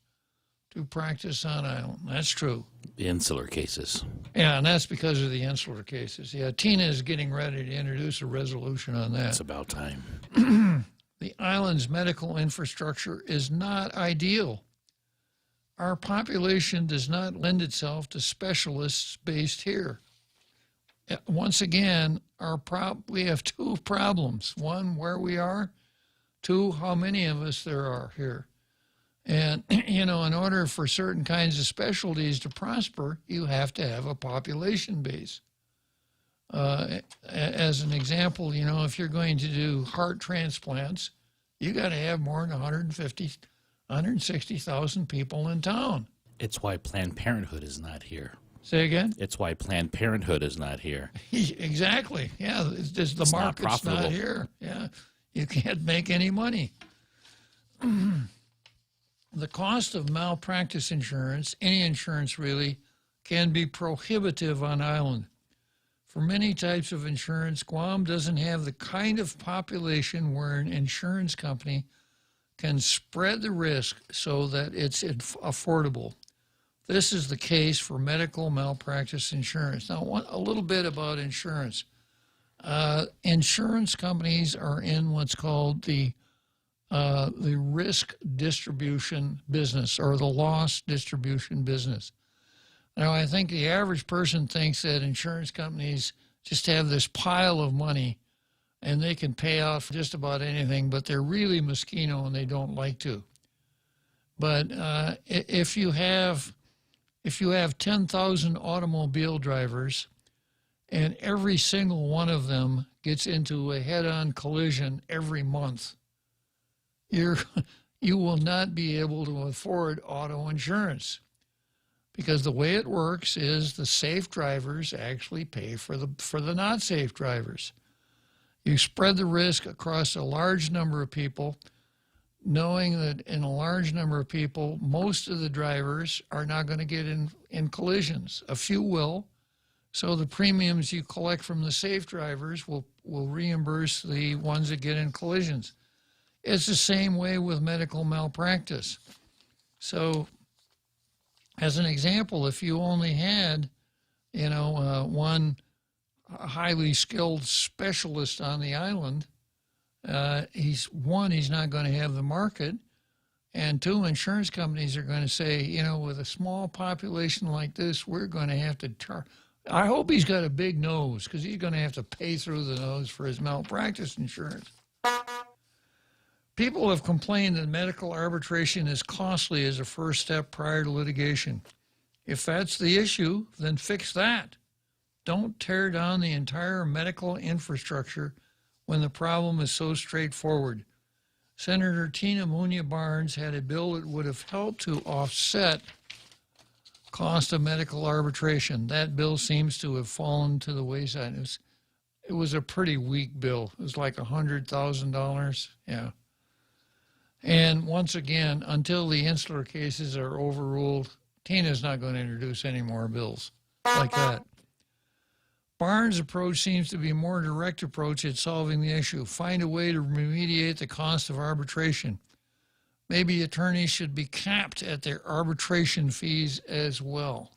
to practice on island. That's true. The insular cases. Yeah, and that's because of the insular cases. Yeah, Tina is getting ready to introduce a resolution on that. It's about time. The island's medical infrastructure is not ideal. Our population does not lend itself to specialists based here. Once again, we have two problems. One, where we are. Two, how many of us there are here. And, in order for certain kinds of specialties to prosper, you have to have a population base. As an example, if you're going to do heart transplants, you got to have more than 160,000 people in town. It's why Planned Parenthood is not here. Say again? It's why Planned Parenthood is not here. Exactly. Yeah, the market's not here. Yeah, you can't make any money. The cost of malpractice insurance, any insurance really, can be prohibitive on island. For many types of insurance, Guam doesn't have the kind of population where an insurance company can spread the risk so that it's affordable. This is the case for medical malpractice insurance. Now, a little bit about insurance. Insurance companies are in what's called the risk distribution business, or the loss distribution business. Now, I think the average person thinks that insurance companies just have this pile of money and they can pay out for just about anything, but they're really Moschino and they don't like to. But if you have 10,000 automobile drivers and every single one of them gets into a head-on collision every month, you will not be able to afford auto insurance, because the way it works is the safe drivers actually pay for the not safe drivers. You spread the risk across a large number of people, knowing that in a large number of people, most of the drivers are not going to get in collisions. A few will. So the premiums you collect from the safe drivers will reimburse the ones that get in collisions. It's the same way with medical malpractice. So as an example, if you only had, one highly skilled specialist on the island, he's not going to have the market, and two, insurance companies are going to say, with a small population like this, we're going to have to I hope he's got a big nose, because he's going to have to pay through the nose for his malpractice insurance. People have complained that medical arbitration is costly as a first step prior to litigation. If that's the issue, then fix that. Don't tear down the entire medical infrastructure when the problem is so straightforward. Senator Tina Munya Barnes had a bill that would have helped to offset cost of medical arbitration. That bill seems to have fallen to the wayside. It was a pretty weak bill. It was like $100,000. Yeah. And once again, until the insular cases are overruled, Tina's not going to introduce any more bills like that. Barnes' approach seems to be a more direct approach at solving the issue. Find a way to remediate the cost of arbitration. Maybe attorneys should be capped at their arbitration fees as well.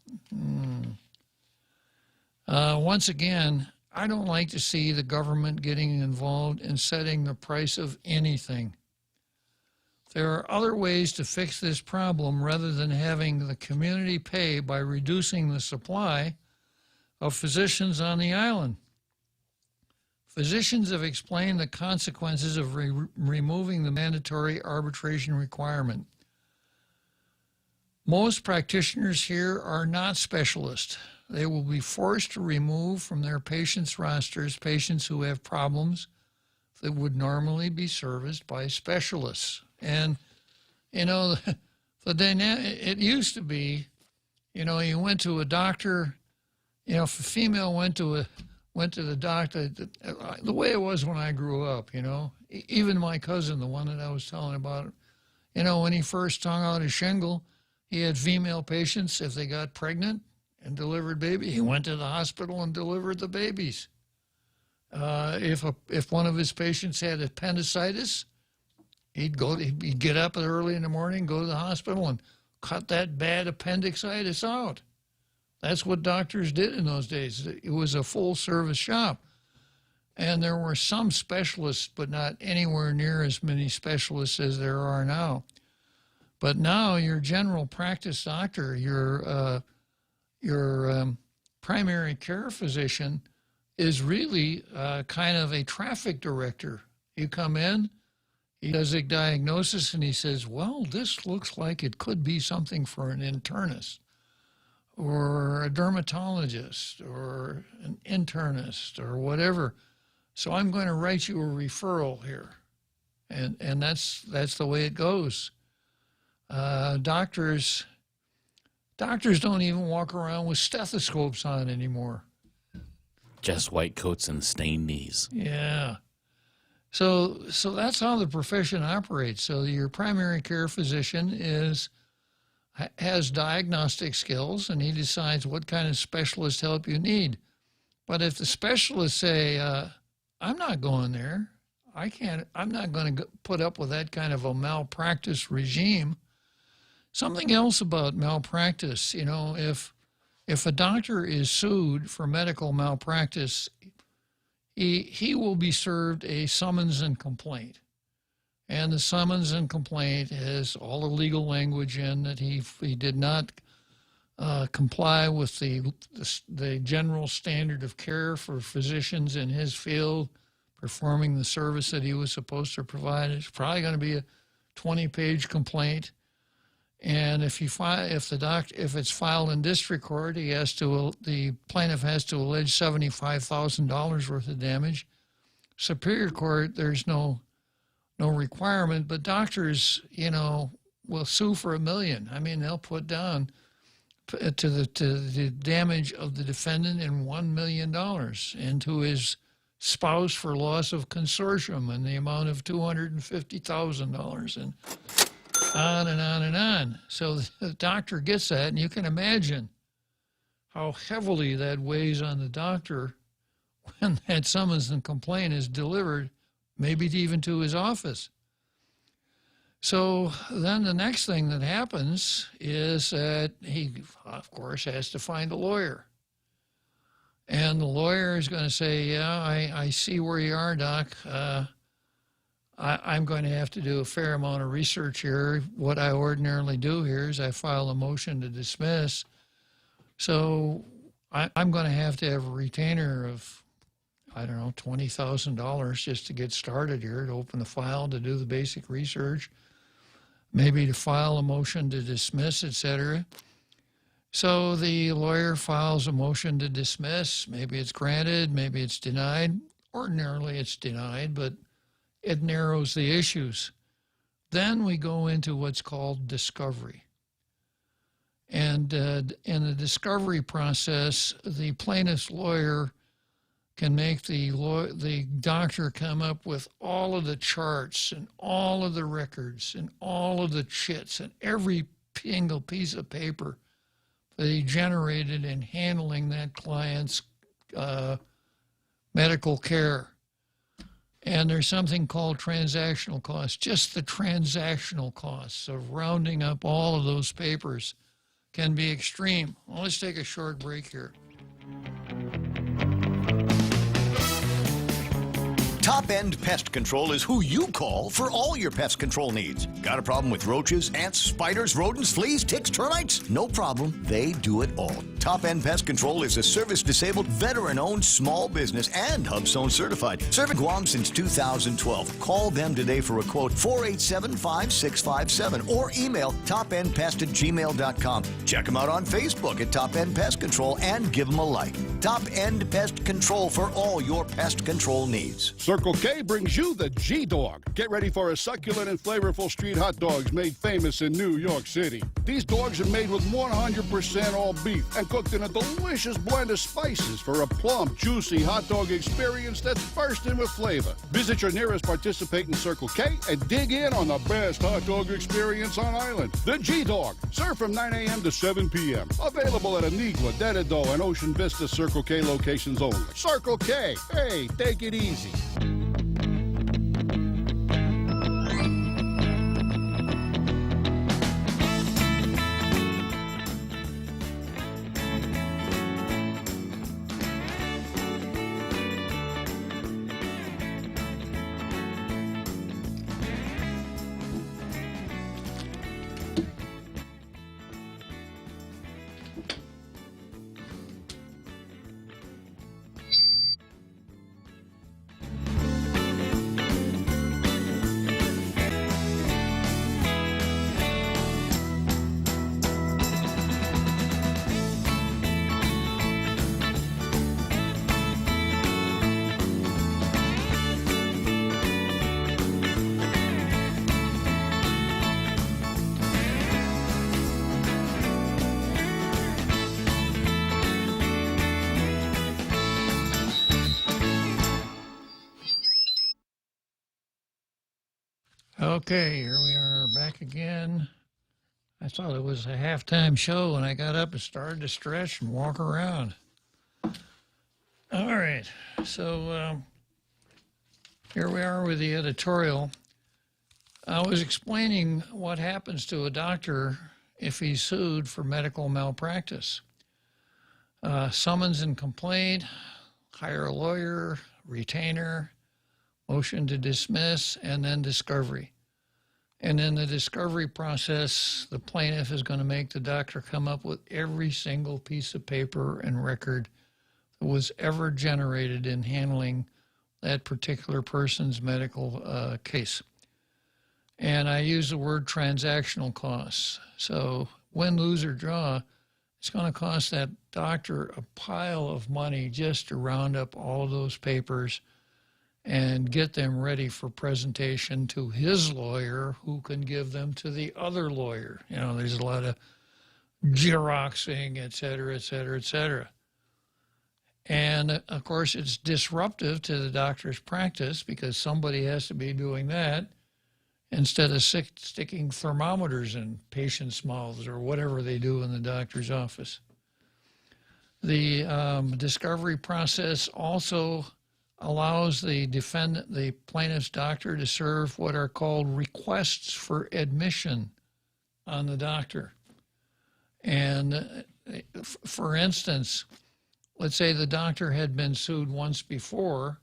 Once again, I don't like to see the government getting involved in setting the price of anything. There are other ways to fix this problem rather than having the community pay by reducing the supply of physicians on the island. Physicians have explained the consequences of removing the mandatory arbitration requirement. Most practitioners here are not specialists. They will be forced to remove from their patients' rosters patients who have problems that would normally be serviced by specialists. And, it used to be, you went to a doctor, if a female went to the doctor, the way it was when I grew up, even my cousin, the one that I was telling about, when he first hung out his shingle, he had female patients. If they got pregnant and delivered baby, he went to the hospital and delivered the babies. If one of his patients had appendicitis, he'd get up early in the morning, go to the hospital, and cut that bad appendicitis out. That's what doctors did in those days. It was a full-service shop. And there were some specialists, but not anywhere near as many specialists as there are now. But now your general practice doctor, your primary care physician, is really kind of a traffic director. You come in, he does a diagnosis, and he says, well, this looks like it could be something for an internist, or a dermatologist, or an internist, or whatever. So I'm going to write you a referral here. And that's the way it goes. Doctors don't even walk around with stethoscopes on anymore. Just white coats and stained knees. Yeah. So that's how the profession operates. So your primary care physician has diagnostic skills, and he decides what kind of specialist help you need. But if the specialists say, I'm not going there, I'm not going to put up with that kind of a malpractice regime. Something else about malpractice, if a doctor is sued for medical malpractice, he will be served a summons and complaint. And the summons and complaint has all the legal language in that he did not comply with the general standard of care for physicians in his field, performing the service that he was supposed to provide. It's probably going to be a 20-page complaint. And if it's filed in district court, the plaintiff has to allege $75,000 worth of damage. Superior court, there's no requirement, but doctors, will sue for $1 million. I mean, they'll put down to the damage of the defendant in $1 million, and to his spouse for loss of consortium in the amount of $250,000, and on and on and on. So the doctor gets that, and you can imagine how heavily that weighs on the doctor when that summons and complaint is delivered, maybe even to his office. So then the next thing that happens is that he, of course, has to find a lawyer. And the lawyer is going to say, yeah, I see where you are, Doc. I'm going to have to do a fair amount of research here. What I ordinarily do here is I file a motion to dismiss. So I'm going to have a retainer of, I don't know, $20,000 just to get started here, to open the file, to do the basic research, maybe to file a motion to dismiss, etc. So the lawyer files a motion to dismiss. Maybe it's granted, maybe it's denied. Ordinarily it's denied, but it narrows the issues. Then we go into what's called discovery. And in the discovery process, the plaintiff's lawyer can make the doctor come up with all of the charts and all of the records and all of the chits and every single piece of paper that he generated in handling that client's medical care. And there's something called transactional costs, just the transactional costs of rounding up all of those papers can be extreme. Well, let's take a short break here. Top End Pest Control is who you call for all your pest control needs. Got a problem with roaches, ants, spiders, rodents, fleas, ticks, termites? No problem. They do it all. Top End Pest Control is a service-disabled, veteran-owned small business and HubZone certified. Serving Guam since 2012. Call them today for a quote, 487-5657, or email topendpest@gmail.com. Check them out on Facebook at Top End Pest Control and give them a like. Top End Pest Control for all your pest control needs. Circle K brings you the G-Dog. Get ready for a succulent and flavorful street hot dogs made famous in New York City. These dogs are made with 100% all beef and cooked in a delicious blend of spices for a plump, juicy hot dog experience that's bursting with flavor. Visit your nearest participating Circle K and dig in on the best hot dog experience on island. The G-Dog, served from 9 a.m. to 7 p.m. Available at Anigua, Dededo, and Ocean Vista Circle K locations only. Circle K, hey, take it easy. Okay, here we are back again. I thought it was a halftime show when I got up and started to stretch and walk around. All right, so here we are with the editorial. I was explaining what happens to a doctor if he's sued for medical malpractice. Summons and complaint, hire a lawyer, retainer, motion to dismiss, and then discovery. And in the discovery process, the plaintiff is going to make the doctor come up with every single piece of paper and record that was ever generated in handling that particular person's medical case. And I use the word transactional costs. So win, lose, or draw, it's going to cost that doctor a pile of money just to round up all those papers and get them ready for presentation to his lawyer, who can give them to the other lawyer. You know, there's a lot of Xeroxing, et cetera, et cetera, et cetera. And, of course, it's disruptive to the doctor's practice because somebody has to be doing that instead of sticking thermometers in patients' mouths or whatever they do in the doctor's office. The discovery process also allows the plaintiff's doctor to serve what are called requests for admission on the doctor. And for instance, let's say the doctor had been sued once before,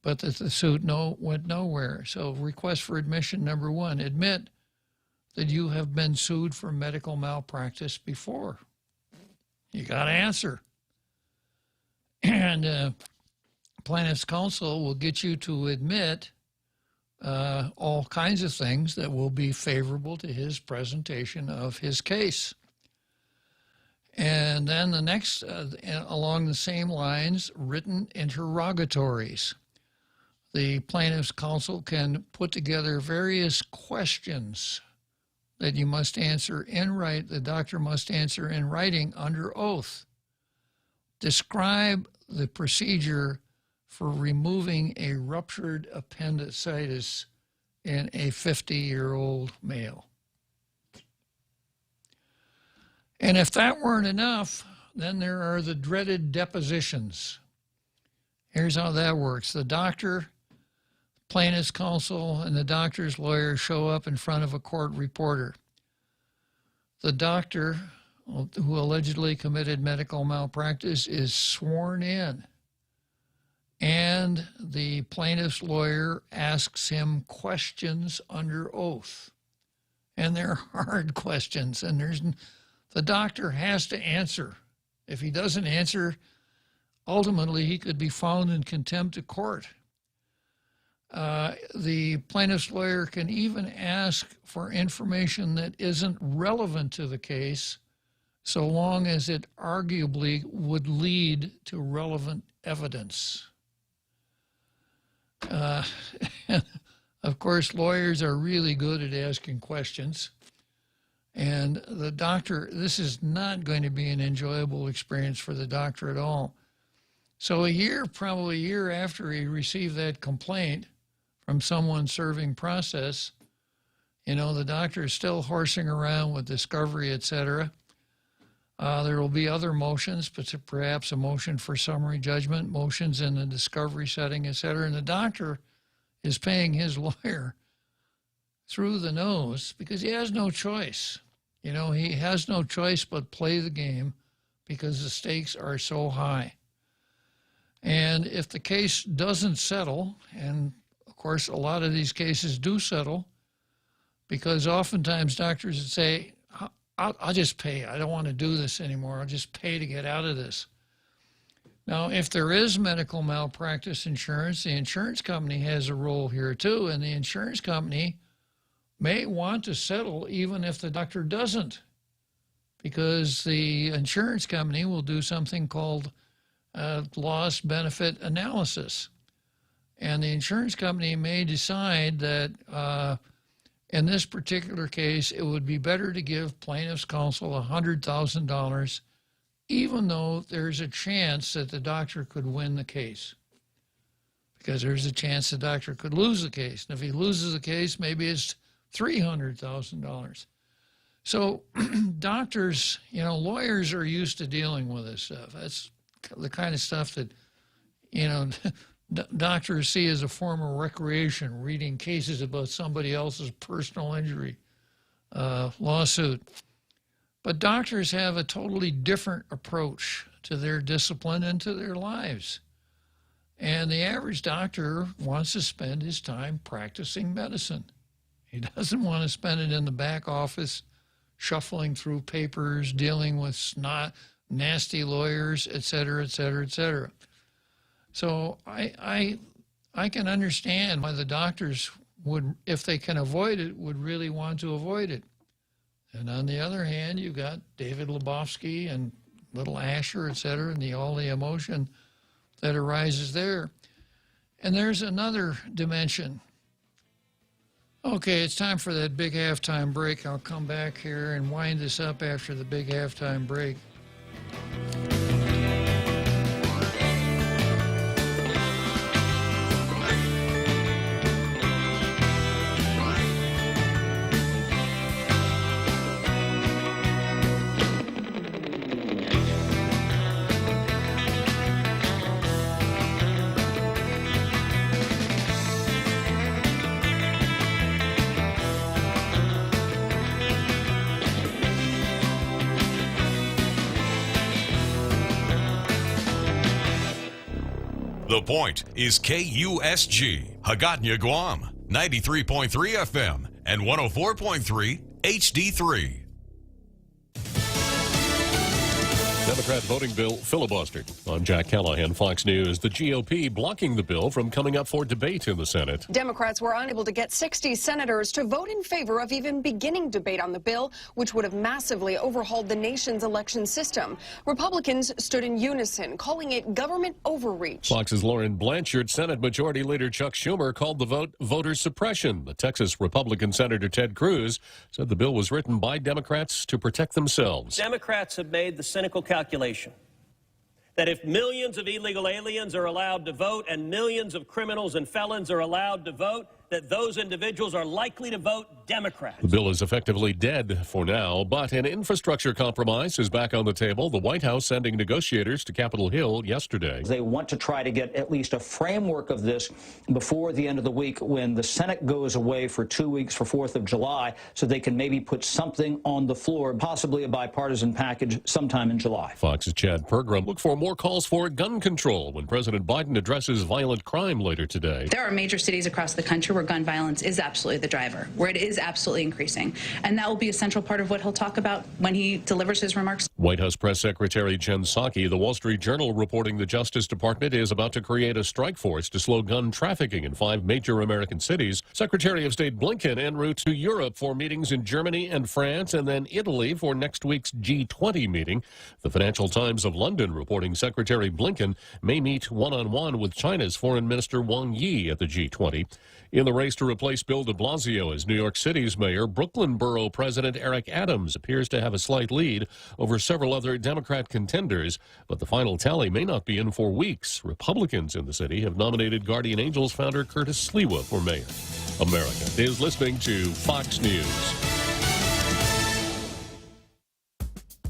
but that the suit went nowhere. So request for admission number 1, admit that you have been sued for medical malpractice before. You got to answer. And plaintiff's counsel will get you to admit all kinds of things that will be favorable to his presentation of his case. And then the next, along the same lines, written interrogatories. The plaintiff's counsel can put together various questions that you must answer in writing. The doctor must answer in writing under oath. Describe the procedure for removing a ruptured appendicitis in a 50-year-old male. And if that weren't enough, then there are the dreaded depositions. Here's how that works. The doctor, plaintiff's counsel, and the doctor's lawyer show up in front of a court reporter. The doctor, who allegedly committed medical malpractice, is sworn in. And the plaintiff's lawyer asks him questions under oath. And they're hard questions, and the doctor has to answer. If he doesn't answer, ultimately he could be found in contempt of court. The plaintiff's lawyer can even ask for information that isn't relevant to the case, so long as it arguably would lead to relevant evidence. Of course, lawyers are really good at asking questions. And the doctor, this is not going to be an enjoyable experience for the doctor at all. So probably a year after he received that complaint from someone serving process, the doctor is still horsing around with discovery, et cetera. There will be other motions, but perhaps a motion for summary judgment, motions in the discovery setting, et cetera. And the doctor is paying his lawyer through the nose because he has no choice. He has no choice but play the game because the stakes are so high. And if the case doesn't settle, and of course a lot of these cases do settle, because oftentimes doctors would say, I'll just pay. I don't want to do this anymore. I'll just pay to get out of this. Now, if there is medical malpractice insurance, the insurance company has a role here too, and the insurance company may want to settle even if the doctor doesn't, because the insurance company will do something called loss benefit analysis. And the insurance company may decide that in this particular case, it would be better to give plaintiff's counsel $100,000, even though there's a chance that the doctor could win the case, because there's a chance the doctor could lose the case. And if he loses the case, maybe it's $300,000. So doctors, lawyers are used to dealing with this stuff. That's the kind of stuff that, doctors see as a form of recreation, reading cases about somebody else's personal injury lawsuit. But doctors have a totally different approach to their discipline and to their lives. And the average doctor wants to spend his time practicing medicine. He doesn't want to spend it in the back office, shuffling through papers, dealing with nasty lawyers, et cetera, et cetera, et cetera. So I can understand why the doctors would, if they can avoid it, would really want to avoid it. And on the other hand, you've got David Lebowski and little Asher, et cetera, and all the emotion that arises there. And there's another dimension. Okay, it's time for that big halftime break. I'll come back here and wind this up after the big halftime break. The Point is KUSG, Hagåtña, Guam, 93.3 FM and 104.3 HD3. Democrat voting bill filibustered. I'm Jack Callahan, Fox News. The GOP blocking the bill from coming up for debate in the Senate. Democrats were unable to get 60 senators to vote in favor of even beginning debate on the bill, which would have massively overhauled the nation's election system. Republicans stood in unison, calling it government overreach. Fox's Lauren Blanchard. Senate Majority Leader Chuck Schumer called the vote voter suppression. The Texas Republican Senator Ted Cruz said the bill was written by Democrats to protect themselves. Democrats have made the cynical calculation that if millions of illegal aliens are allowed to vote and millions of criminals and felons are allowed to vote, that those individuals are likely to vote Democrat. The bill is effectively dead for now, but an infrastructure compromise is back on the table. The White House sending negotiators to Capitol Hill yesterday. They want to try to get at least a framework of this before the end of the week when the Senate goes away for 2 weeks for 4th of July, so they can maybe put something on the floor, possibly a bipartisan package sometime in July. Fox's Chad Pergram. Look for more calls for gun control when President Biden addresses violent crime later today. There are major cities across the country where gun violence is absolutely the driver, where it is absolutely increasing. And that will be a central part of what he'll talk about when he delivers his remarks. White House Press Secretary Jen Psaki. The Wall Street Journal reporting the Justice Department is about to create a strike force to slow gun trafficking in 5 major American cities. Secretary of State Blinken en route to Europe for meetings in Germany and France and then Italy for next week's G20 meeting. The Financial Times of London reporting Secretary Blinken may meet one-on-one with China's Foreign Minister Wang Yi at the G20. In the race to replace Bill de Blasio as New York City's mayor, Brooklyn Borough President Eric Adams appears to have a slight lead over several other Democrat contenders, but the final tally may not be in for weeks. Republicans in the city have nominated Guardian Angels founder Curtis Sliwa for mayor. America is listening to Fox News.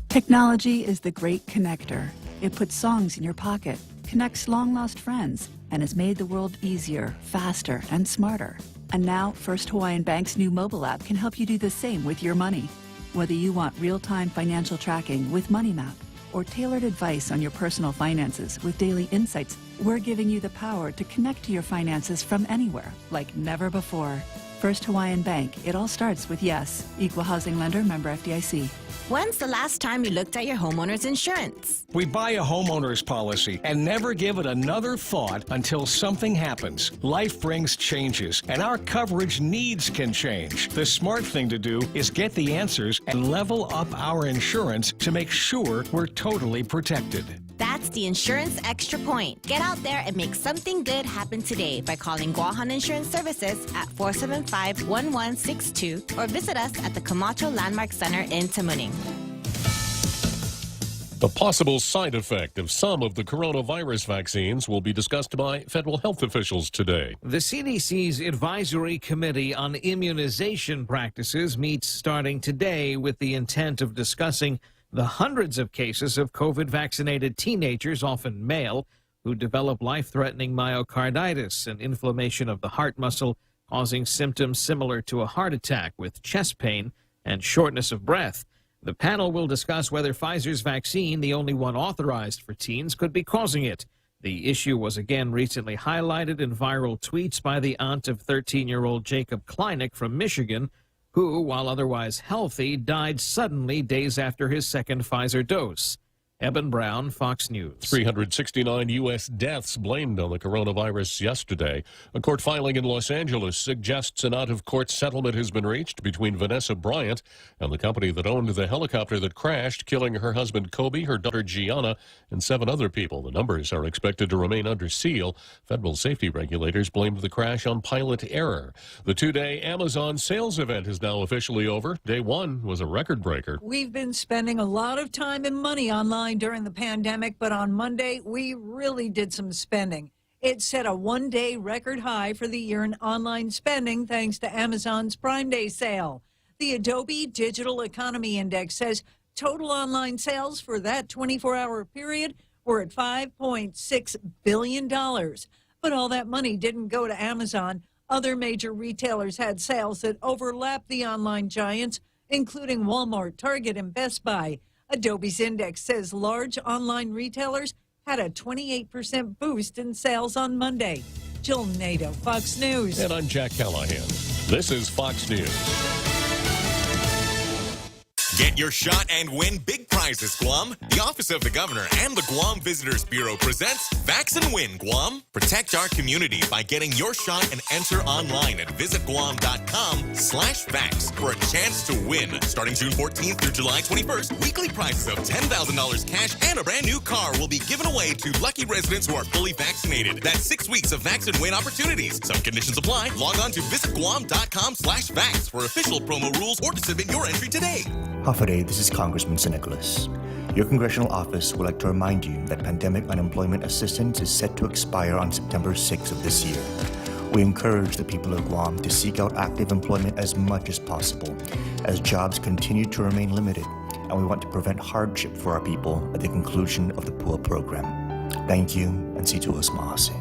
Technology is the great connector. It puts songs in your pocket, connects long-lost friends, and has made the world easier, faster, and smarter. And now, First Hawaiian Bank's new mobile app can help you do the same with your money. Whether you want real-time financial tracking with MoneyMap or tailored advice on your personal finances with daily insights, we're giving you the power to connect to your finances from anywhere, like never before. First Hawaiian Bank. It all starts with yes. Equal housing lender, member FDIC. When's the last time you looked at your homeowner's insurance? We buy a homeowner's policy and never give it another thought until something happens. Life brings changes, and our coverage needs can change. The smart thing to do is get the answers and level up our insurance to make sure we're totally protected. That's the Insurance Extra Point. Get out there and make something good happen today by calling Guahan Insurance Services at 475-1162 or visit us at the Camacho Landmark Center in Tamuning. The possible side effect of some of the coronavirus vaccines will be discussed by federal health officials today. The CDC's Advisory Committee on Immunization Practices meets starting today with the intent of discussing the hundreds of cases of COVID-vaccinated teenagers, often male, who develop life-threatening myocarditis, an inflammation of the heart muscle causing symptoms similar to a heart attack with chest pain and shortness of breath. The panel will discuss whether Pfizer's vaccine, the only one authorized for teens, could be causing it. The issue was again recently highlighted in viral tweets by the aunt of 13-year-old Jacob Kleinik from Michigan, who, while otherwise healthy, died suddenly days after his second Pfizer dose. Eben Brown, Fox News. 369 U.S. deaths blamed on the coronavirus yesterday. A court filing in Los Angeles suggests an out-of-court settlement has been reached between Vanessa Bryant and the company that owned the helicopter that crashed, killing her husband Kobe, her daughter Gianna, and 7 other people. The numbers are expected to remain under seal. Federal safety regulators blamed the crash on pilot error. The 2-day Amazon sales event is now officially over. Day 1 was a record breaker. We've been spending a lot of time and money online during the pandemic, but on Monday, we really did some spending. It set a one-day record high for the year in online spending thanks to Amazon's Prime Day sale. The Adobe Digital Economy Index says total online sales for that 24-hour period were at $5.6 billion. But all that money didn't go to Amazon. Other major retailers had sales that overlapped the online giants, including Walmart, Target, and Best Buy. Adobe's index says large online retailers had a 28% boost in sales on Monday. Jill Nato, Fox News. And I'm Jack Callahan. This is Fox News. Get your shot and win big prizes, Guam. The Office of the Governor and the Guam Visitors Bureau presents Vax and Win, Guam. Protect our community by getting your shot and enter online at visitguam.com/vax for a chance to win. Starting June 14th through July 21st, weekly prizes of $10,000 cash and a brand new car will be given away to lucky residents who are fully vaccinated. That's 6 weeks of Vax and Win opportunities. Some conditions apply. Log on to visitguam.com/vax for official promo rules or to submit your entry today. Hafaday, this is Congressman Nicholas. Your congressional office would like to remind you that pandemic unemployment assistance is set to expire on September 6th of this year. We encourage the people of Guam to seek out active employment as much as possible, as jobs continue to remain limited, and we want to prevent hardship for our people at the conclusion of the PUA program. Thank you, and si tu'us ma'ase.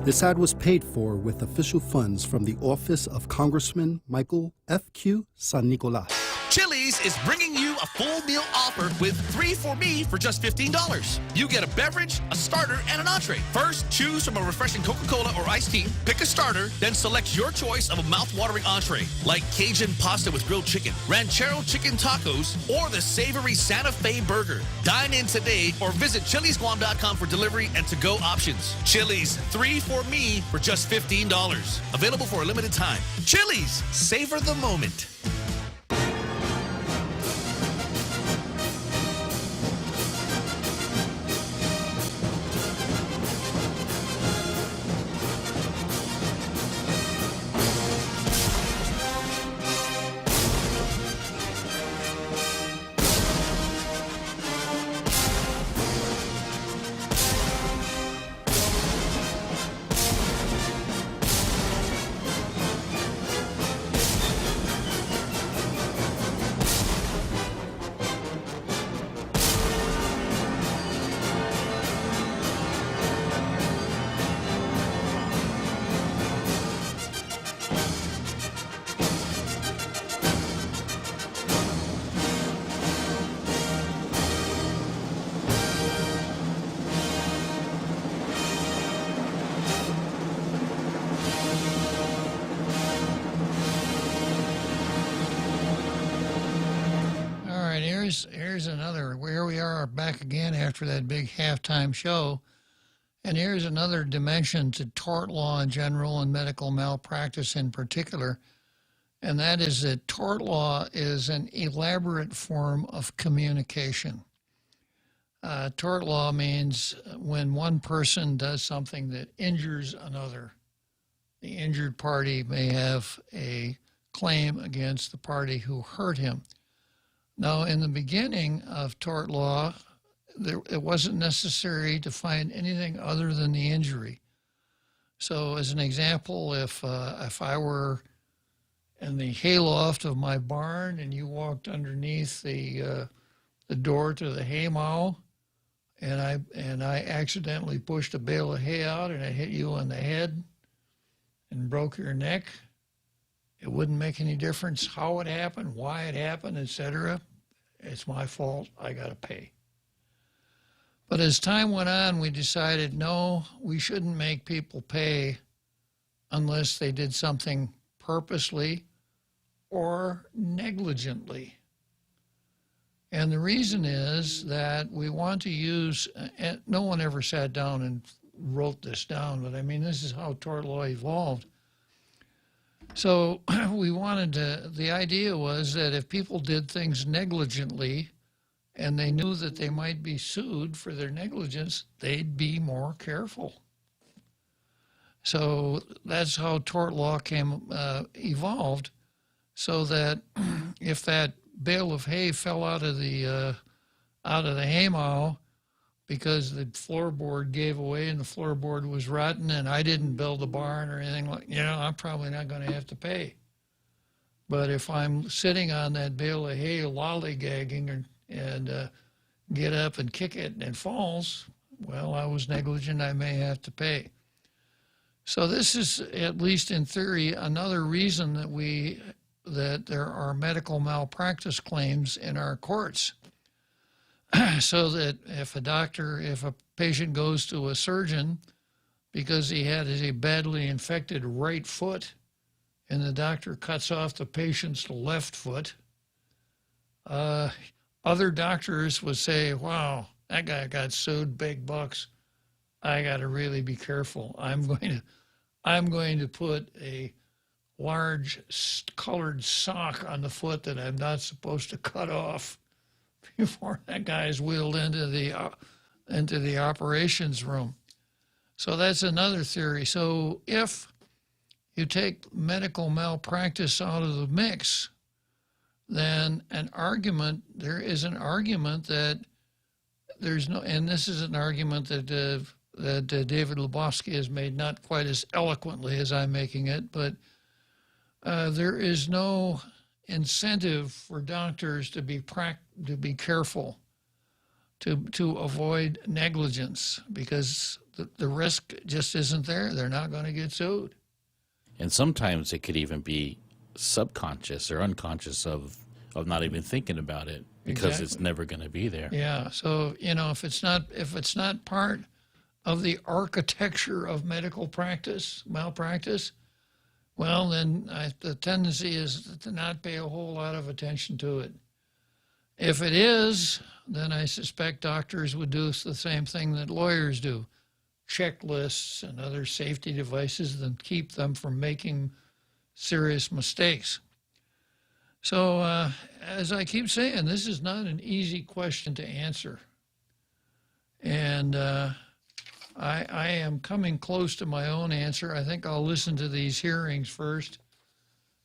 This ad was paid for with official funds from the office of Congressman Michael F.Q. San Nicolas. Chili's is bringing you a full meal offer with 3 for me for just $15. You get a beverage, a starter, and an entree. First, choose from a refreshing Coca-Cola or iced tea, pick a starter, then select your choice of a mouth-watering entree, like Cajun pasta with grilled chicken, ranchero chicken tacos, or the savory Santa Fe burger. Dine in today or visit chilisguam.com for delivery and to-go options. Chili's, 3 for me for just $15. Available for a limited time. Chili's, savor the moment. Here's another, where we are back again after that big halftime show. And here's another dimension to tort law in general and medical malpractice in particular. And that is that tort law is an elaborate form of communication. Tort law means when one person does something that injures another, the injured party may have a claim against the party who hurt him. Now, in the beginning of tort law, it wasn't necessary to find anything other than the injury. So, as an example, if I were in the hayloft of my barn and you walked underneath the door to the haymow, and I accidentally pushed a bale of hay out and I hit you on the head and broke your neck, it wouldn't make any difference how it happened, why it happened, etc. It's my fault. I got to pay. But as time went on, we decided, no, we shouldn't make people pay unless they did something purposely or negligently. And the reason is that we want to use, and no one ever sat down and wrote this down, but I mean, this is how tort law evolved. So we wanted to, the idea was that if people did things negligently and they knew that they might be sued for their negligence, they'd be more careful. So that's how tort law evolved, so that if that bale of hay fell out of the haymow because the floorboard gave away and the floorboard was rotten and I didn't build a barn or anything like, I'm probably not going to have to pay. But if I'm sitting on that bale of hay lollygagging and get up and kick it and it falls, well, I was negligent, I may have to pay. So this is, at least in theory, another reason that there are medical malpractice claims in our courts. So that if a patient goes to a surgeon because he had a badly infected right foot and the doctor cuts off the patient's left foot, other doctors would say, wow, that guy got sued, big bucks. I got to really be careful. I'm going to put a large colored sock on the foot that I'm not supposed to cut off before that guy is wheeled into the operations room. So that's another theory. So if you take medical malpractice out of the mix, then there is an argument that there's no, and this is an argument that David Lebowski has made, not quite as eloquently as I'm making it, but there is no incentive for doctors to be careful, to avoid negligence, because the risk just isn't there. They're not going to get sued. And sometimes it could even be subconscious or unconscious of not even thinking about it because It's never going to be there. Yeah. So if it's not part of the architecture of medical malpractice, well, then the tendency is to not pay a whole lot of attention to it. If it is, then I suspect doctors would do the same thing that lawyers do, checklists and other safety devices that keep them from making serious mistakes. So as I keep saying, this is not an easy question to answer. And I am coming close to my own answer. I think I'll listen to these hearings first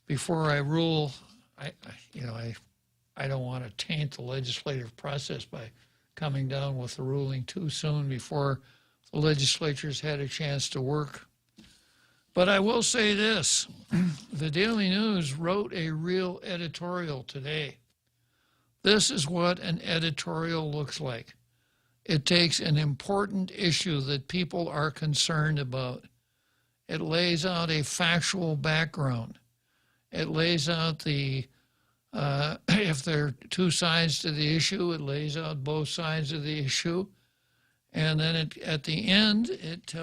before I rule. I don't want to taint the legislative process by coming down with the ruling too soon before the legislature's had a chance to work. But I will say this, the Daily News wrote a real editorial today. This is what an editorial looks like. It takes an important issue that people are concerned about. It lays out a factual background. It lays out if there are two sides to the issue, it lays out both sides of the issue. And then at the end, it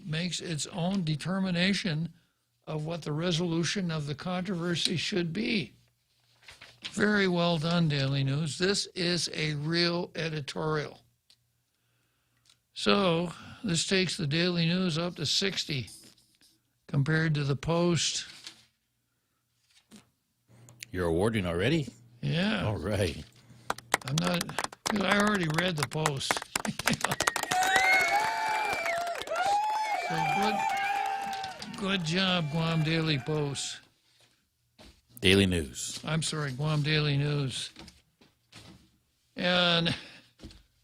makes its own determination of what the resolution of the controversy should be. Very well done, Daily News. This is a real editorial. So this takes the Daily News up to 60 compared to the Post. You're awarding already? Yeah. All right. I already read the Post. So good job, Guam Daily Post. Daily News. I'm sorry, Guam Daily News. And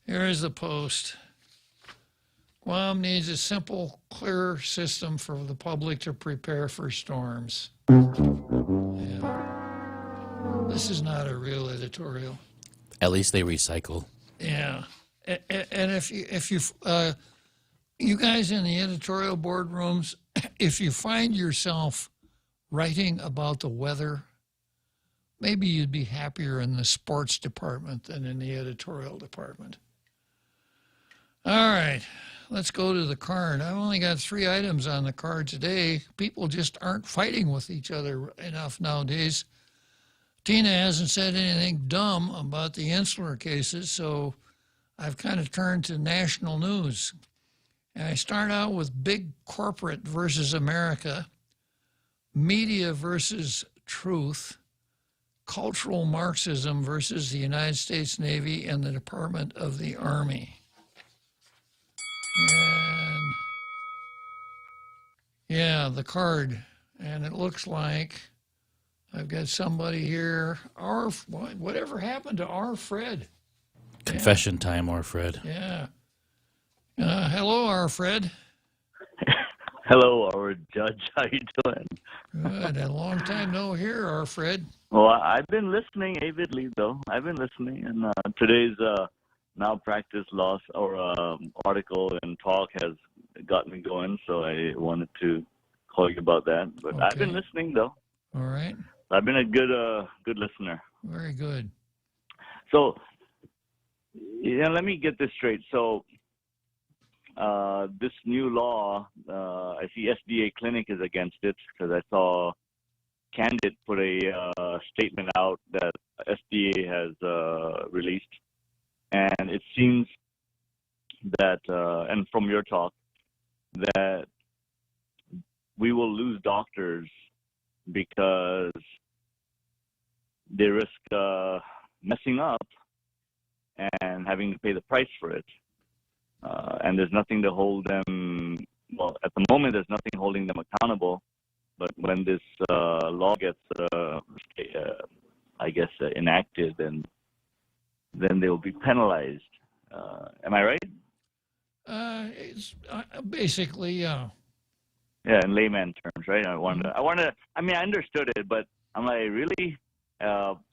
here is the Post. Guam needs a simple, clear system for the public to prepare for storms. Yeah. This is not a real editorial. At least they recycle. Yeah. And if you guys in the editorial boardrooms, if you find yourself writing about the weather, maybe you'd be happier in the sports department than in the editorial department. All right, let's go to the card. I've only got 3 items on the card today. People just aren't fighting with each other enough nowadays Tina hasn't said anything dumb about the insular cases, so I've kind of turned to national news. And I start out with big corporate versus America, media versus truth, cultural Marxism versus the United States Navy and the Department of the Army. And yeah, the card. And it looks like I've got somebody here. Whatever happened to our Fred? Confession time, our Fred. Yeah. Hello, our Fred. Hello, our judge. How you doing? Good. A long time no hear, our Fred. Well, I've been listening avidly, though. I've been listening, and today's malpractice loss or article and talk has got me going, so I wanted to call you about that. But Okay. I've been listening, though. All right. I've been a good listener. Very good. So, let me get this straight. So, this new law, I see SDA Clinic is against it because I saw Candid put a statement out that SDA has released. And it seems that, and from your talk, that we will lose doctors because they risk messing up and having to pay the price for it. And there's nothing to hold them, well, at the moment, there's nothing holding them accountable. But when this law gets, I guess, enacted, then they'll be penalized. Am I right? It's basically, yeah. Yeah, in layman terms, right? I mean, I understood it, but I'm like, really?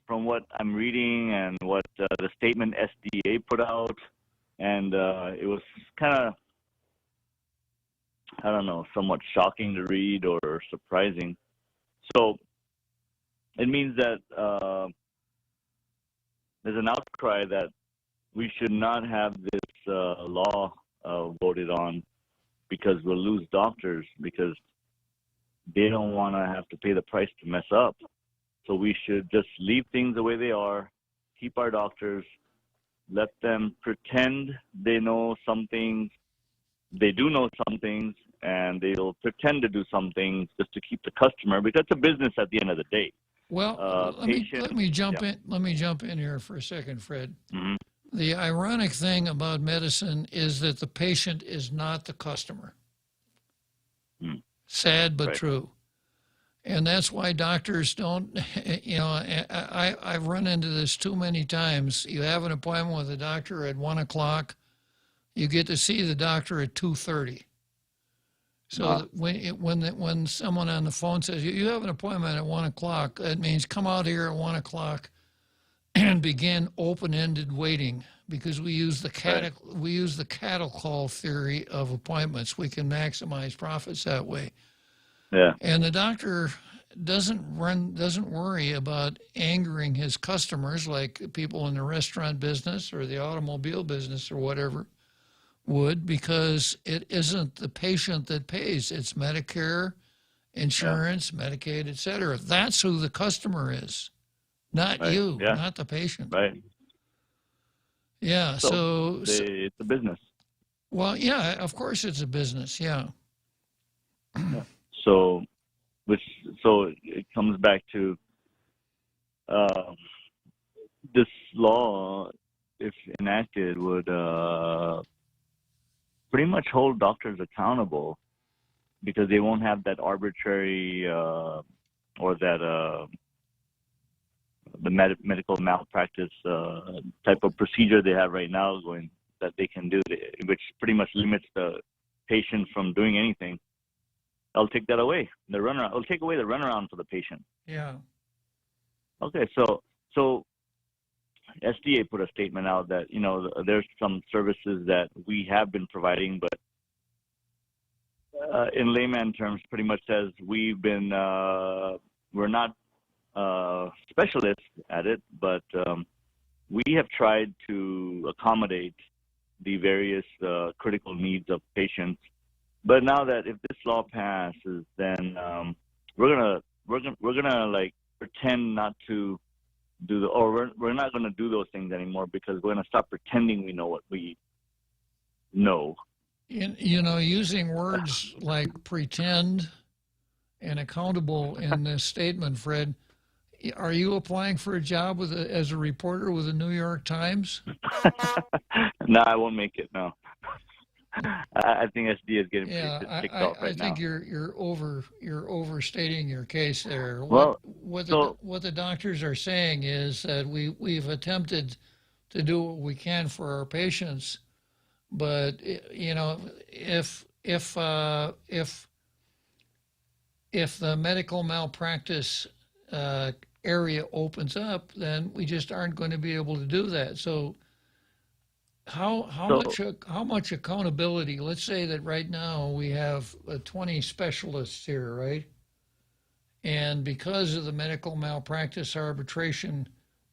From what I'm reading and what the statement SDA put out, and it was kind of, I don't know, somewhat shocking to read or surprising. So it means that there's an outcry that we should not have this law voted on because we'll lose doctors because they don't want to have to pay the price to mess up. So we should just leave things the way they are, keep our doctors, let them pretend they know some things, they do know some things, and they'll pretend to do some things just to keep the customer, because it's a business at the end of the day. Well, let me jump in. Let me jump in here for a second, Fred. Mm-hmm. The ironic thing about medicine is that the patient is not the customer. Sad but true. And that's why doctors don't, I've run into this too many times. You have an appointment with a doctor at 1 o'clock. You get to see the doctor at 2:30. So when someone on the phone says, you have an appointment at 1 o'clock, that means come out here at 1 o'clock and begin open-ended waiting, because we use the cattle call theory of appointments. We can maximize profits that way. Yeah. And the doctor doesn't worry about angering his customers like people in the restaurant business or the automobile business or whatever would, because it isn't the patient that pays. It's Medicare, insurance, Medicaid, et cetera. That's who the customer is, not you, not the patient. Right. Yeah, so it's a business. Well, yeah, of course it's a business, yeah. So it comes back to this law, if enacted, would pretty much hold doctors accountable, because they won't have that arbitrary or that the medical malpractice type of procedure they have right now going, that they can do, which pretty much limits the patient from doing anything. I'll take that away. The runaround. I'll take away the runaround for the patient. Yeah. Okay, so SDA put a statement out that, there's some services that we have been providing, but in layman terms, pretty much says we're not specialists at it, but we have tried to accommodate the various critical needs of patients. But now that if this law passes, then we're gonna like pretend not to we're not going to do those things anymore because we're going to stop pretending we know what we know. You know, using words like pretend and accountable in this statement, Fred, are you applying for a job as a reporter with the New York Times? No, I won't make it. No, I think SD is getting kicked off right now. I think you're overstating your case there. Well, what the doctors are saying is that we've attempted to do what we can for our patients, but you know, if the medical malpractice area opens up, then we just aren't going to be able to do that. So how much accountability? Let's say that right now we have 20 specialists here, right? And because of the medical malpractice arbitration,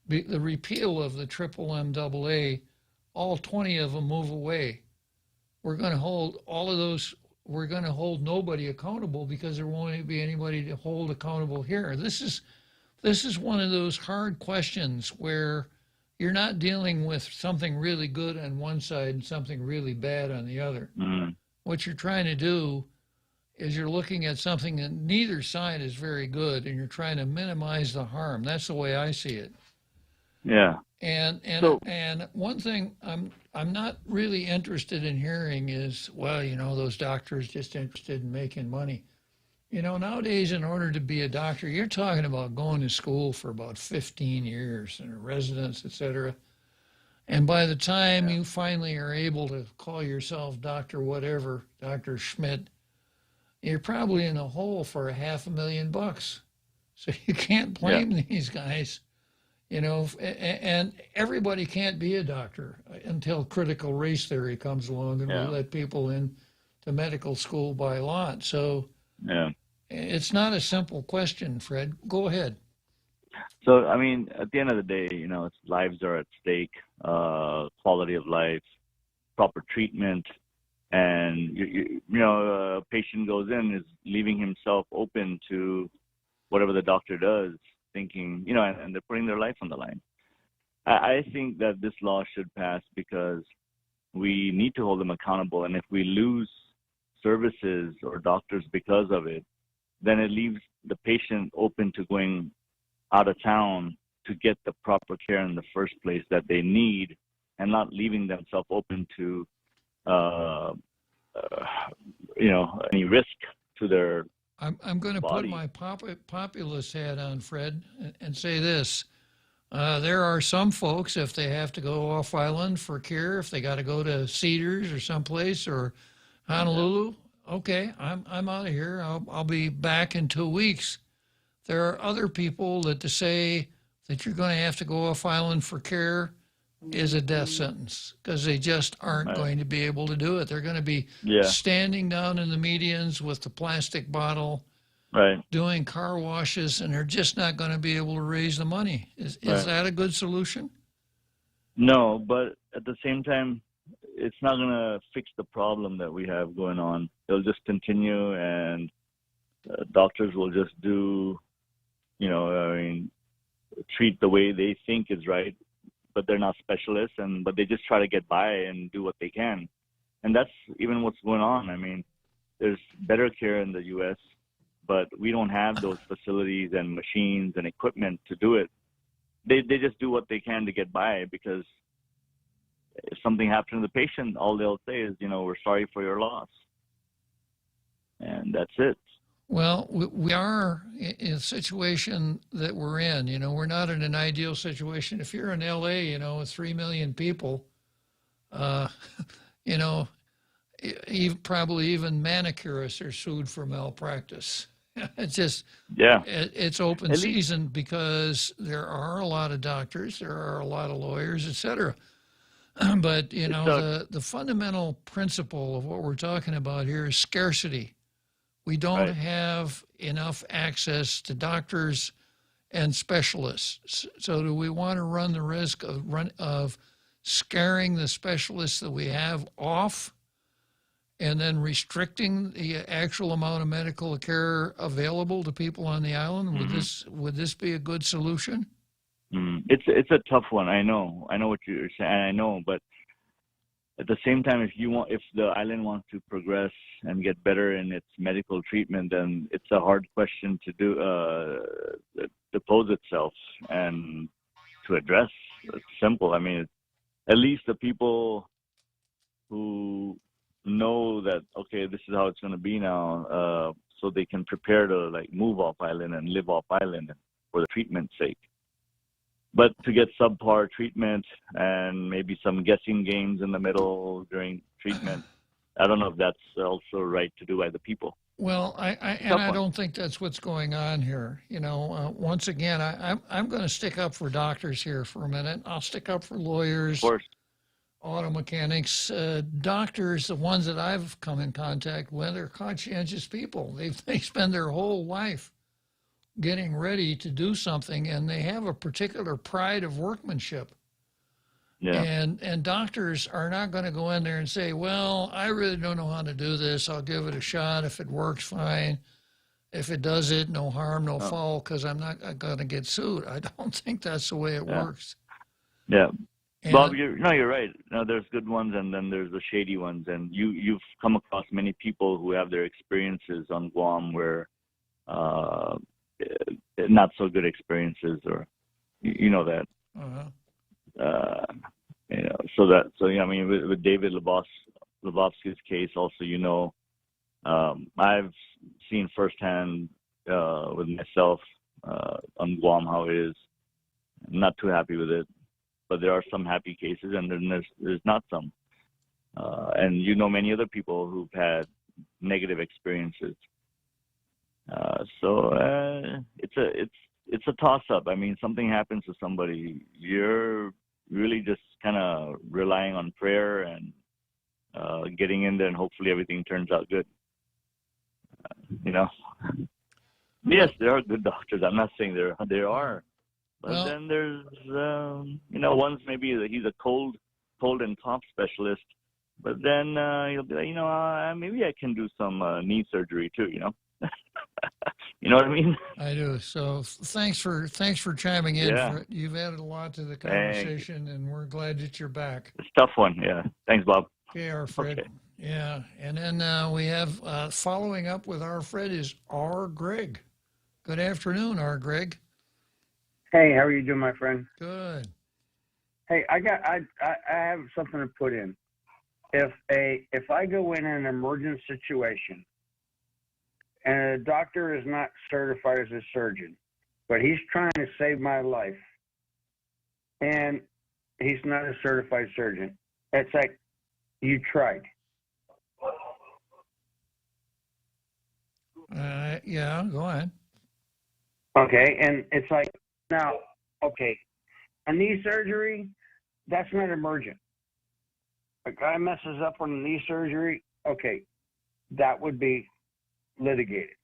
the repeal of the MMAA, all 20 of them move away. We're going to hold all of those. We're going to hold nobody accountable because there won't be anybody to hold accountable here. This is one of those hard questions where you're not dealing with something really good on one side and something really bad on the other. Mm. What you're trying to do is you're looking at something that neither side is very good, and you're trying to minimize the harm. That's the way I see it. Yeah. And one thing I'm not really interested in hearing is, well, you know, those doctors just interested in making money. You know, nowadays, in order to be a doctor, you're talking about going to school for about 15 years and a residence, et cetera. And by the time you finally are able to call yourself Dr. Whatever, Dr. Schmidt, you're probably in the hole for $500,000. So you can't blame these guys, you know, and everybody can't be a doctor until critical race theory comes along and we let people in to medical school by lot. So it's not a simple question, Fred. Go ahead. So, I mean, at the end of the day, you know, lives are at stake, quality of life, proper treatment, and, you know, a patient goes in, is leaving himself open to whatever the doctor does, thinking, you know, and they're putting their life on the line. I think that this law should pass because we need to hold them accountable, and if we lose services or doctors because of it, then it leaves the patient open to going out of town to get the proper care in the first place that they need, and not leaving themselves open to, you know, any risk to their I'm going to body. put my populist hat on, Fred, and say this. There are some folks, if they have to go off island for care, if they got to go to Cedars or someplace or Honolulu, okay, I'm out of here. I'll be back in 2 weeks. There are other people that to say that you're going to have to go off island for care is a death sentence because they just aren't going to be able to do it. They're going to be standing down in the medians with the plastic bottle, doing car washes, and they're just not going to be able to raise the money. Is that a good solution? No, but at the same time, it's not going to fix the problem that we have going on. It'll just continue, and doctors will just do, you know, I mean, treat the way they think is right, but they're not specialists, but they just try to get by and do what they can. And that's even what's going on. I mean, there's better care in the U.S., but we don't have those facilities and machines and equipment to do it. They just do what they can to get by, because if something happens to the patient, all they'll say is, you know, we're sorry for your loss. And that's it. Well, we are in a situation that we're in. You know, we're not in an ideal situation. If you're in L.A., you know, with 3 million people, you know, probably even manicurists are sued for malpractice. It's just, it's open season because there are a lot of doctors, there are a lot of lawyers, et cetera. But, you know, the fundamental principle of what we're talking about here is scarcity. We don't have enough access to doctors and specialists. So do we want to run the risk of scaring the specialists that we have off and then restricting the actual amount of medical care available to people on the island? Would this be a good solution? It's a tough one. I know what you're saying. I know, but at the same time, if the island wants to progress and get better in its medical treatment, then it's a hard question to do to pose itself and to address. It's simple. I mean, at least the people who know that, okay, this is how it's going to be now, so they can prepare to like move off island and live off island for the treatment's sake. But to get subpar treatment and maybe some guessing games in the middle during treatment, I don't know if that's also right to do by the people. Well, I don't think that's what's going on here. You know, once again, I'm going to stick up for doctors here for a minute. I'll stick up for lawyers, of course, auto mechanics, doctors. The ones that I've come in contact with are conscientious people. They spend their whole life getting ready to do something, and they have a particular pride of workmanship. Yeah. And doctors are not going to go in there and say, well, I really don't know how to do this. I'll give it a shot. If it works, fine. If it does it, no harm, no foul, because I'm not going to get sued. I don't think that's the way it works. Yeah. And Bob, you're right. Now, there's good ones, and then there's the shady ones. And you've come across many people who have their experiences on Guam where not so good experiences, or you know that. You know, so I mean, with David Lebowski's case, also, I've seen firsthand with myself on Guam how it is. I'm not too happy with it, but there are some happy cases, and then there's not some. And many other people who've had negative experiences. So it's a toss-up. I mean, something happens to somebody, you're really just kind of relying on prayer and getting in there, and hopefully everything turns out good. Yes, there are good doctors. I'm not saying there are, but then there's one's maybe he's a cold and cough specialist, but then you'll be like, maybe I can do some knee surgery too. You know what I mean? I do. So thanks for chiming in. Yeah. You've added a lot to the conversation, and we're glad that you're back. It's a tough one. Yeah. Thanks, Bob. Okay, our Fred. Okay. Yeah. And then we have following up with our Fred is R. Greg. Good afternoon, R. Greg. Hey, how are you doing, my friend? Good. Hey, I have something to put in. If I go in an emergent situation and a doctor is not certified as a surgeon, but he's trying to save my life, and he's not a certified surgeon, it's like, you tried. Yeah, go ahead. Okay, and it's like, now, okay, a knee surgery, that's not emergent. A guy messes up on a knee surgery, okay, that would be litigated.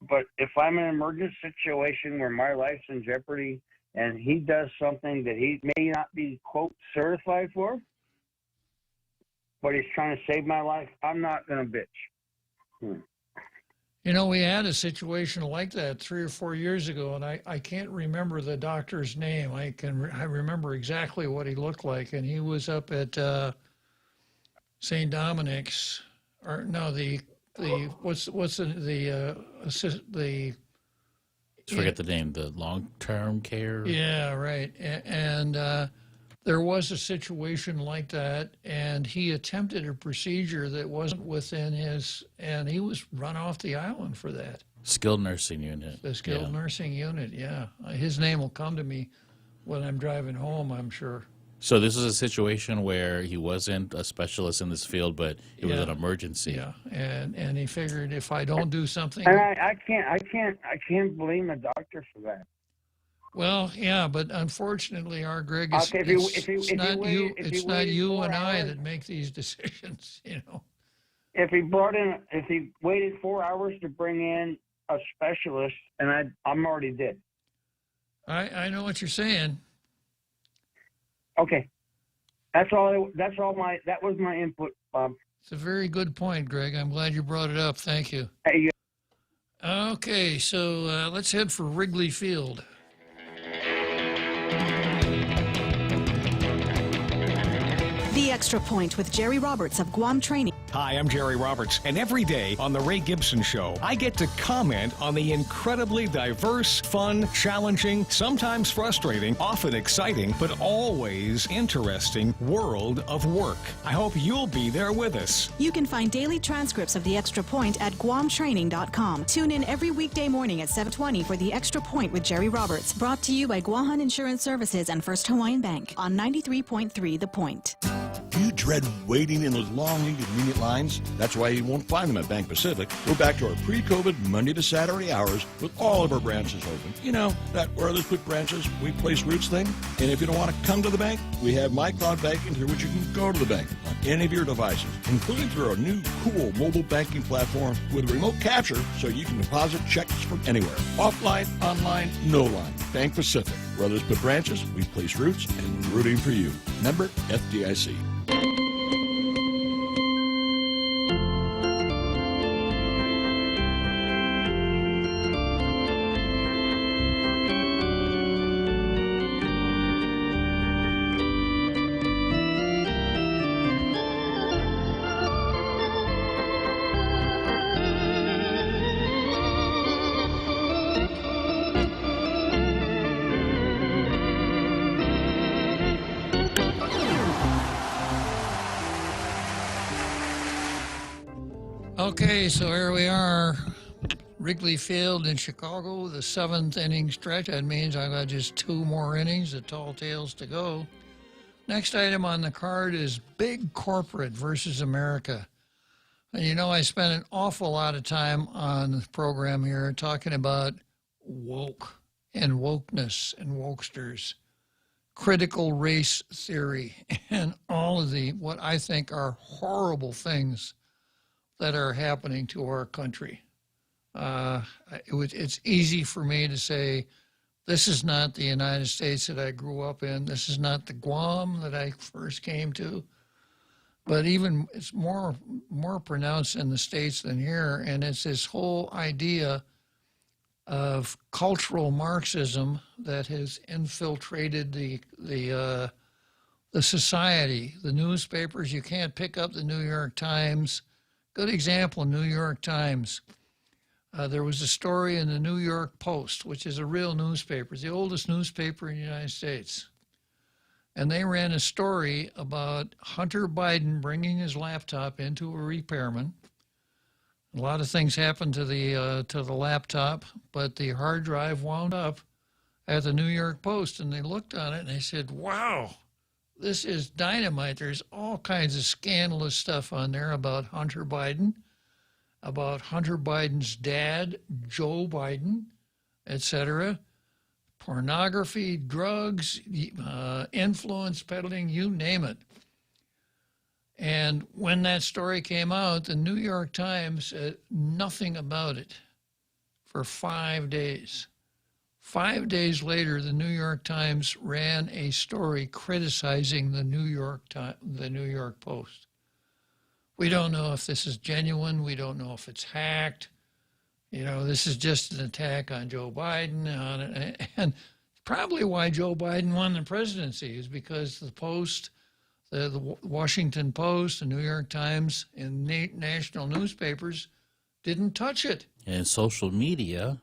But if I'm in an emergent situation where my life's in jeopardy and he does something that he may not be, quote, certified for, but he's trying to save my life, I'm not going to bitch. We had a situation like that 3 or 4 years ago, and I can't remember the doctor's name. I remember exactly what he looked like, and he was up at St. Dominic's, or no, forget the name, the long-term care. Yeah, right. And there was a situation like that, and he attempted a procedure that wasn't within his, and he was run off the island for that. Skilled nursing unit. The skilled nursing unit, yeah. His name will come to me when I'm driving home, I'm sure. So this is a situation where he wasn't a specialist in this field, but it was an emergency. Yeah, and he figured if I don't do something, and I can't blame a doctor for that. Well, yeah, but unfortunately, our Greg, Okay, it's not you and I that make these decisions. If he waited 4 hours to bring in a specialist, and I'm already dead. I know what you're saying. Okay, that was my input, Bob. It's a very good point, Greg. I'm glad you brought it up. Thank you. Hey, Okay, so let's head for Wrigley Field. The Extra Point with Jerry Roberts of Guam Training. Hi, I'm Jerry Roberts, and every day on The Ray Gibson Show, I get to comment on the incredibly diverse, fun, challenging, sometimes frustrating, often exciting, but always interesting world of work. I hope you'll be there with us. You can find daily transcripts of The Extra Point at guamtraining.com. Tune in every weekday morning at 7:20 for The Extra Point with Jerry Roberts. Brought to you by Guahan Insurance Services and First Hawaiian Bank on 93.3 The Point. Do you dread waiting in those long, inconvenient lines? That's why you won't find them at Bank Pacific. We're back to our pre-COVID Monday to Saturday hours with all of our branches open. You know, that where others put branches, we place roots thing. And if you don't want to come to the bank, we have MyCloud Banking through which you can go to the bank on any of your devices, including through our new cool mobile banking platform with remote capture so you can deposit checks from anywhere. Offline, online, no line. Bank Pacific. Where others put branches, we place roots and rooting for you. Member FDIC. Okay, so here we are, Wrigley Field in Chicago, the 7th inning stretch. That means I got just 2 more innings, the tall tales to go. Next item on the card is Big Corporate versus America. And you know, I spent an awful lot of time on the program here talking about woke and wokeness and wokesters, critical race theory, and all of the what I think are horrible things that are happening to our country. It's easy for me to say, this is not the United States that I grew up in. This is not the Guam that I first came to. But even it's more pronounced in the States than here. And it's this whole idea of cultural Marxism that has infiltrated the society, the newspapers. You can't pick up the New York Times. Good example, New York Times. There was a story in the New York Post, which is a real newspaper, it's the oldest newspaper in the United States. And they ran a story about Hunter Biden bringing his laptop into a repairman. A lot of things happened to the laptop, but the hard drive wound up at the New York Post. And they looked on it and they said, wow, this is dynamite. There's all kinds of scandalous stuff on there about Hunter Biden, about Hunter Biden's dad, Joe Biden, etc. Pornography, drugs, influence peddling, you name it. And when that story came out, the New York Times said nothing about it for 5 days. 5 days later, the New York Times ran a story criticizing the New York Post. We don't know if this is genuine. We don't know if it's hacked. You know, this is just an attack on Joe Biden. And probably why Joe Biden won the presidency is because the Post, the Washington Post, the New York Times, and national newspapers didn't touch it. And social media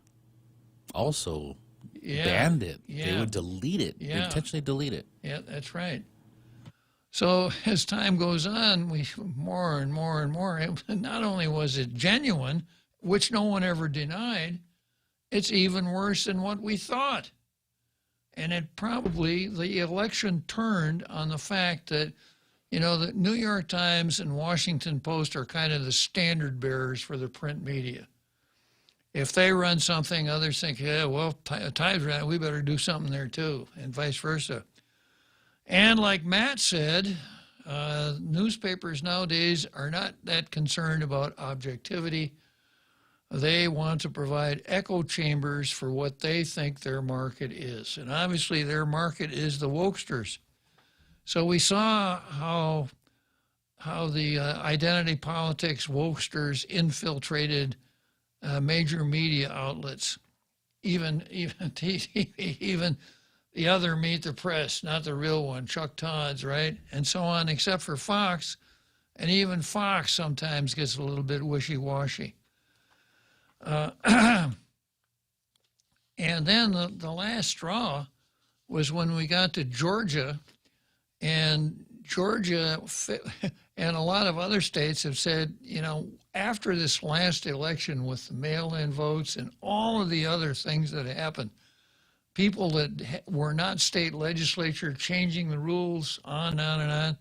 also banned it. Yeah. They would delete it. Yeah. They intentionally delete it. Yeah, that's right. So as time goes on, we more and more and more. Not only was it genuine, which no one ever denied, it's even worse than what we thought. And it probably, the election turned on the fact that, you know, the New York Times and Washington Post are kind of the standard bearers for the print media. If they run something, others think, yeah, well, Times ran, we better do something there too, and vice versa. And like Matt said, newspapers nowadays are not that concerned about objectivity. They want to provide echo chambers for what they think their market is. And obviously their market is the wokesters. So we saw how the identity politics wokesters infiltrated major media outlets, even the other Meet the Press, not the real one, Chuck Todd's, right? And so on, except for Fox. And even Fox sometimes gets a little bit wishy-washy. And then the last straw was when we got to Georgia, and Georgia and a lot of other states have said, you know, after this last election with the mail-in votes and all of the other things that happened, people that were not state legislature changing the rules on and on and on,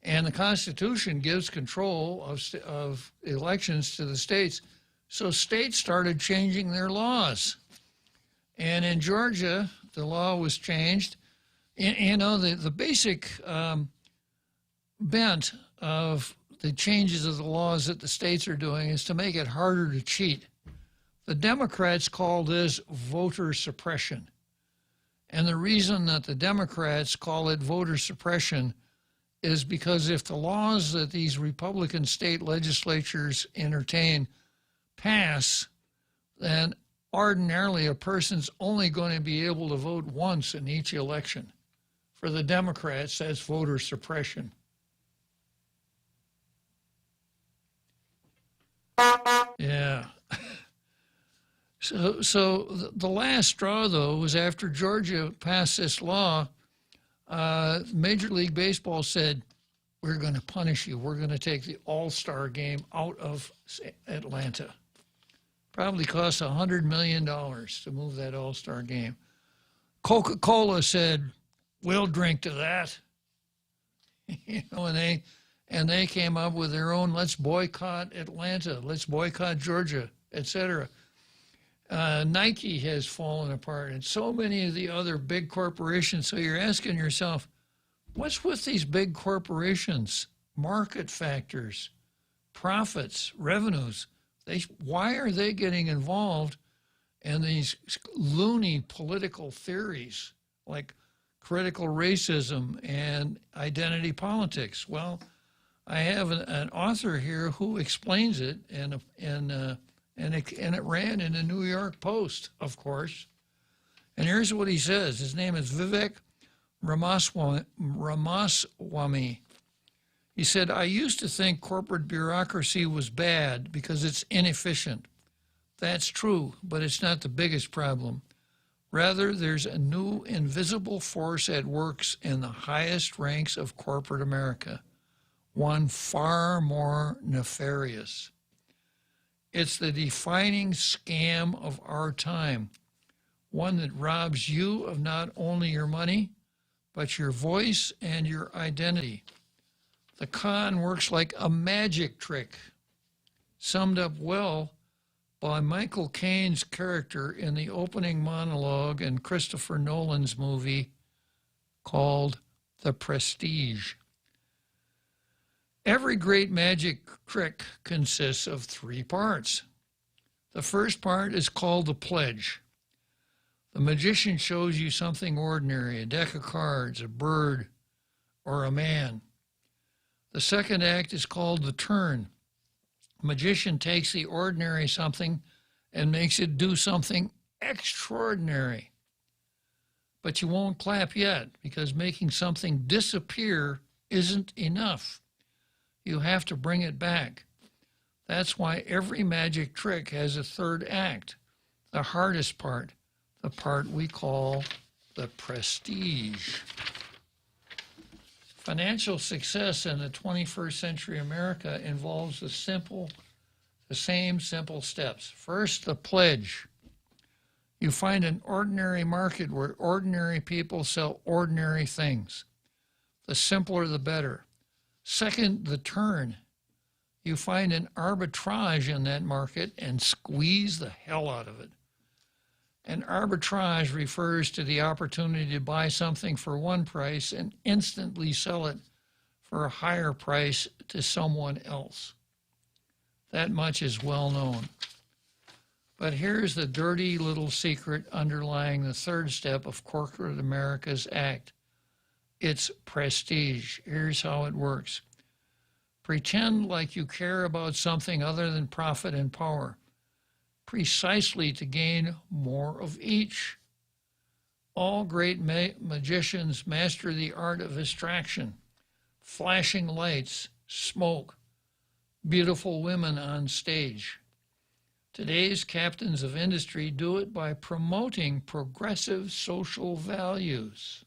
and the Constitution gives control of elections to the states. So states started changing their laws. And in Georgia, the law was changed. You know, the basic bent of the changes of the laws that the states are doing is to make it harder to cheat. The Democrats call this voter suppression. And the reason that the Democrats call it voter suppression is because if the laws that these Republican state legislatures entertain pass, then ordinarily a person's only going to be able to vote once in each election. For the Democrats, that's voter suppression. Yeah. So the last straw, though, was after Georgia passed this law, Major League Baseball said, we're going to punish you. We're going to take the All-Star game out of Atlanta. Probably cost $100 million to move that All-Star game. Coca-Cola said, we'll drink to that. You know, and they came up with their own, let's boycott Atlanta, let's boycott Georgia, etc. Nike has fallen apart, and so many of the other big corporations. So you're asking yourself, what's with these big corporations? Market factors, profits, revenues. Why are they getting involved in these loony political theories like critical racism and identity politics? Well, I have an author here who explains it, and it ran in the New York Post, of course. And here's what he says. His name is Vivek Ramaswamy. He said, I used to think corporate bureaucracy was bad because it's inefficient. That's true, but it's not the biggest problem. Rather, there's a new invisible force at work in the highest ranks of corporate America, one far more nefarious. It's the defining scam of our time, one that robs you of not only your money, but your voice and your identity. The con works like a magic trick, summed up well by Michael Caine's character in the opening monologue in Christopher Nolan's movie called The Prestige. Every great magic trick consists of 3 parts. The first part is called the pledge. The magician shows you something ordinary, a deck of cards, a bird, or a man. The second act is called the turn. The magician takes the ordinary something and makes it do something extraordinary. But you won't clap yet, because making something disappear isn't enough. You have to bring it back. That's why every magic trick has a third act, the hardest part, the part we call the prestige. Financial success in the 21st century America involves the same simple steps. First, the pledge. You find an ordinary market where ordinary people sell ordinary things. The simpler, the better. Second, the turn. You find an arbitrage in that market and squeeze the hell out of it. An arbitrage refers to the opportunity to buy something for one price and instantly sell it for a higher price to someone else. That much is well known. But here's the dirty little secret underlying the third step of corporate America's act. It's prestige. Here's how it works. Pretend like you care about something other than profit and power, precisely to gain more of each. All great magicians master the art of distraction, flashing lights, smoke, beautiful women on stage. Today's captains of industry do it by promoting progressive social values.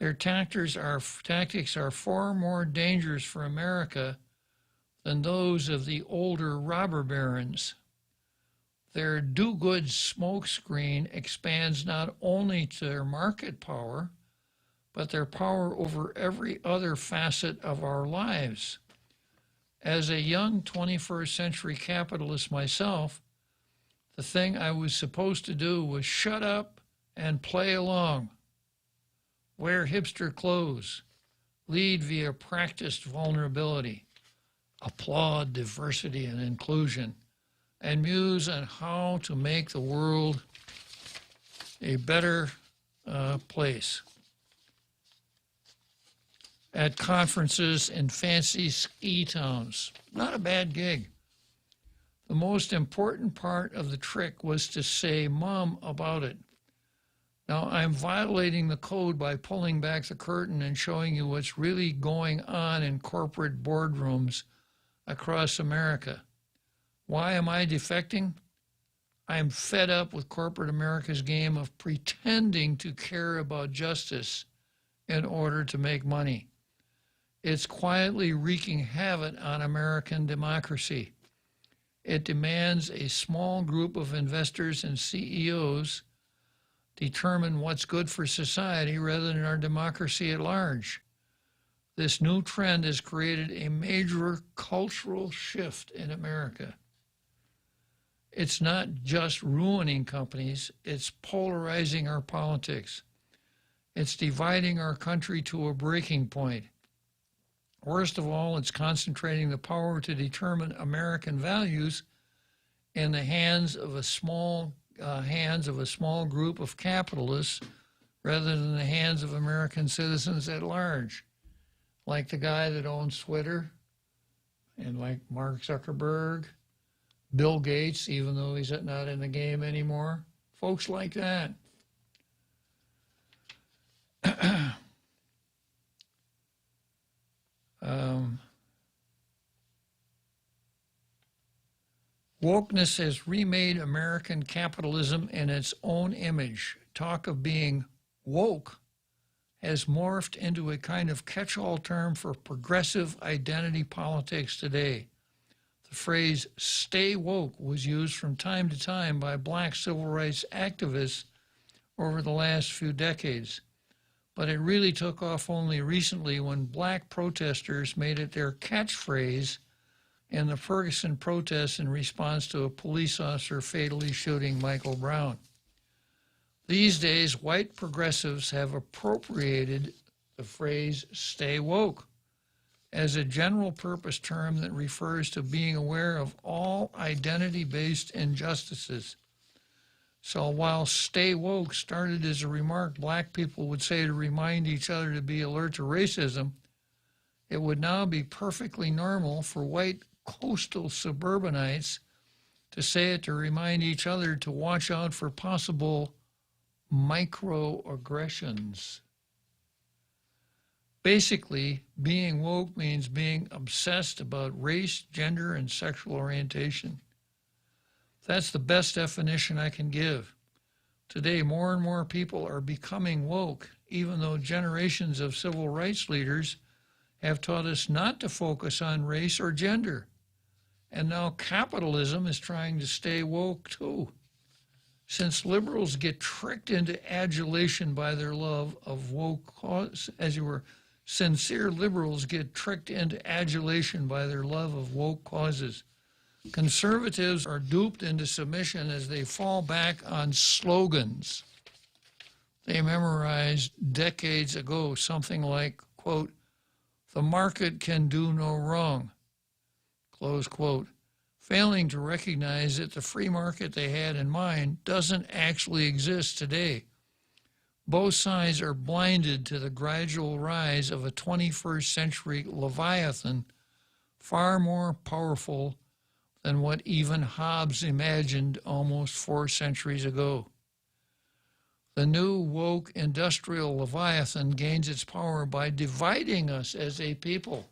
Their tactics are far more dangerous for America than those of the older robber barons. Their do-good smokescreen expands not only their market power, but their power over every other facet of our lives. As a young 21st century capitalist myself, the thing I was supposed to do was shut up and play along, wear hipster clothes, lead via practiced vulnerability, applaud diversity and inclusion, and muse on how to make the world a better place. At conferences in fancy ski towns. Not a bad gig. The most important part of the trick was to say mum about it. Now, I'm violating the code by pulling back the curtain and showing you what's really going on in corporate boardrooms across America. Why am I defecting? I'm fed up with corporate America's game of pretending to care about justice in order to make money. It's quietly wreaking havoc on American democracy. It demands a small group of investors and CEOs determine what's good for society rather than our democracy at large. This new trend has created a major cultural shift in America. It's not just ruining companies, it's polarizing our politics. It's dividing our country to a breaking point. Worst of all, it's concentrating the power to determine American values in the hands of a small group of capitalists rather than the hands of American citizens at large, like the guy that owns Twitter, and like Mark Zuckerberg, Bill Gates, even though he's not in the game anymore, folks like that. Wokeness has remade American capitalism in its own image. Talk of being woke has morphed into a kind of catch-all term for progressive identity politics today. The phrase "stay woke" was used from time to time by black civil rights activists over the last few decades, but it really took off only recently when black protesters made it their catchphrase in the Ferguson protests in response to a police officer fatally shooting Michael Brown. These days, white progressives have appropriated the phrase "stay woke" as a general purpose term that refers to being aware of all identity-based injustices. So while "stay woke" started as a remark black people would say to remind each other to be alert to racism, it would now be perfectly normal for white coastal suburbanites to say it to remind each other to watch out for possible microaggressions. Basically, being woke means being obsessed about race, gender, and sexual orientation. That's the best definition I can give. Today, more and more people are becoming woke, even though generations of civil rights leaders have taught us not to focus on race or gender. And now capitalism is trying to stay woke too. Since liberals get tricked into adulation by their love of woke cause, sincere liberals get tricked into adulation by their love of woke causes. Conservatives are duped into submission as they fall back on slogans they memorized decades ago, something like, quote, "The market can do no wrong," close quote, failing to recognize that the free market they had in mind doesn't actually exist today. Both sides are blinded to the gradual rise of a 21st century Leviathan far more powerful than what even Hobbes imagined almost 4 centuries ago. The new woke industrial leviathan gains its power by dividing us as a people.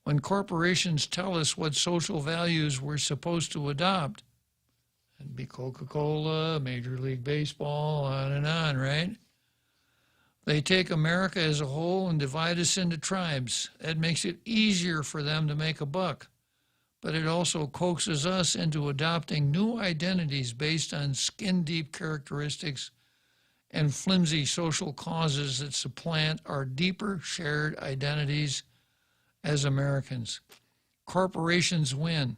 When corporations tell us what social values we're supposed to adopt, it'd be Coca-Cola, Major League Baseball, on and on, right? They take America as a whole and divide us into tribes. That makes it easier for them to make a buck. But it also coaxes us into adopting new identities based on skin-deep characteristics and flimsy social causes that supplant our deeper shared identities as Americans. Corporations win.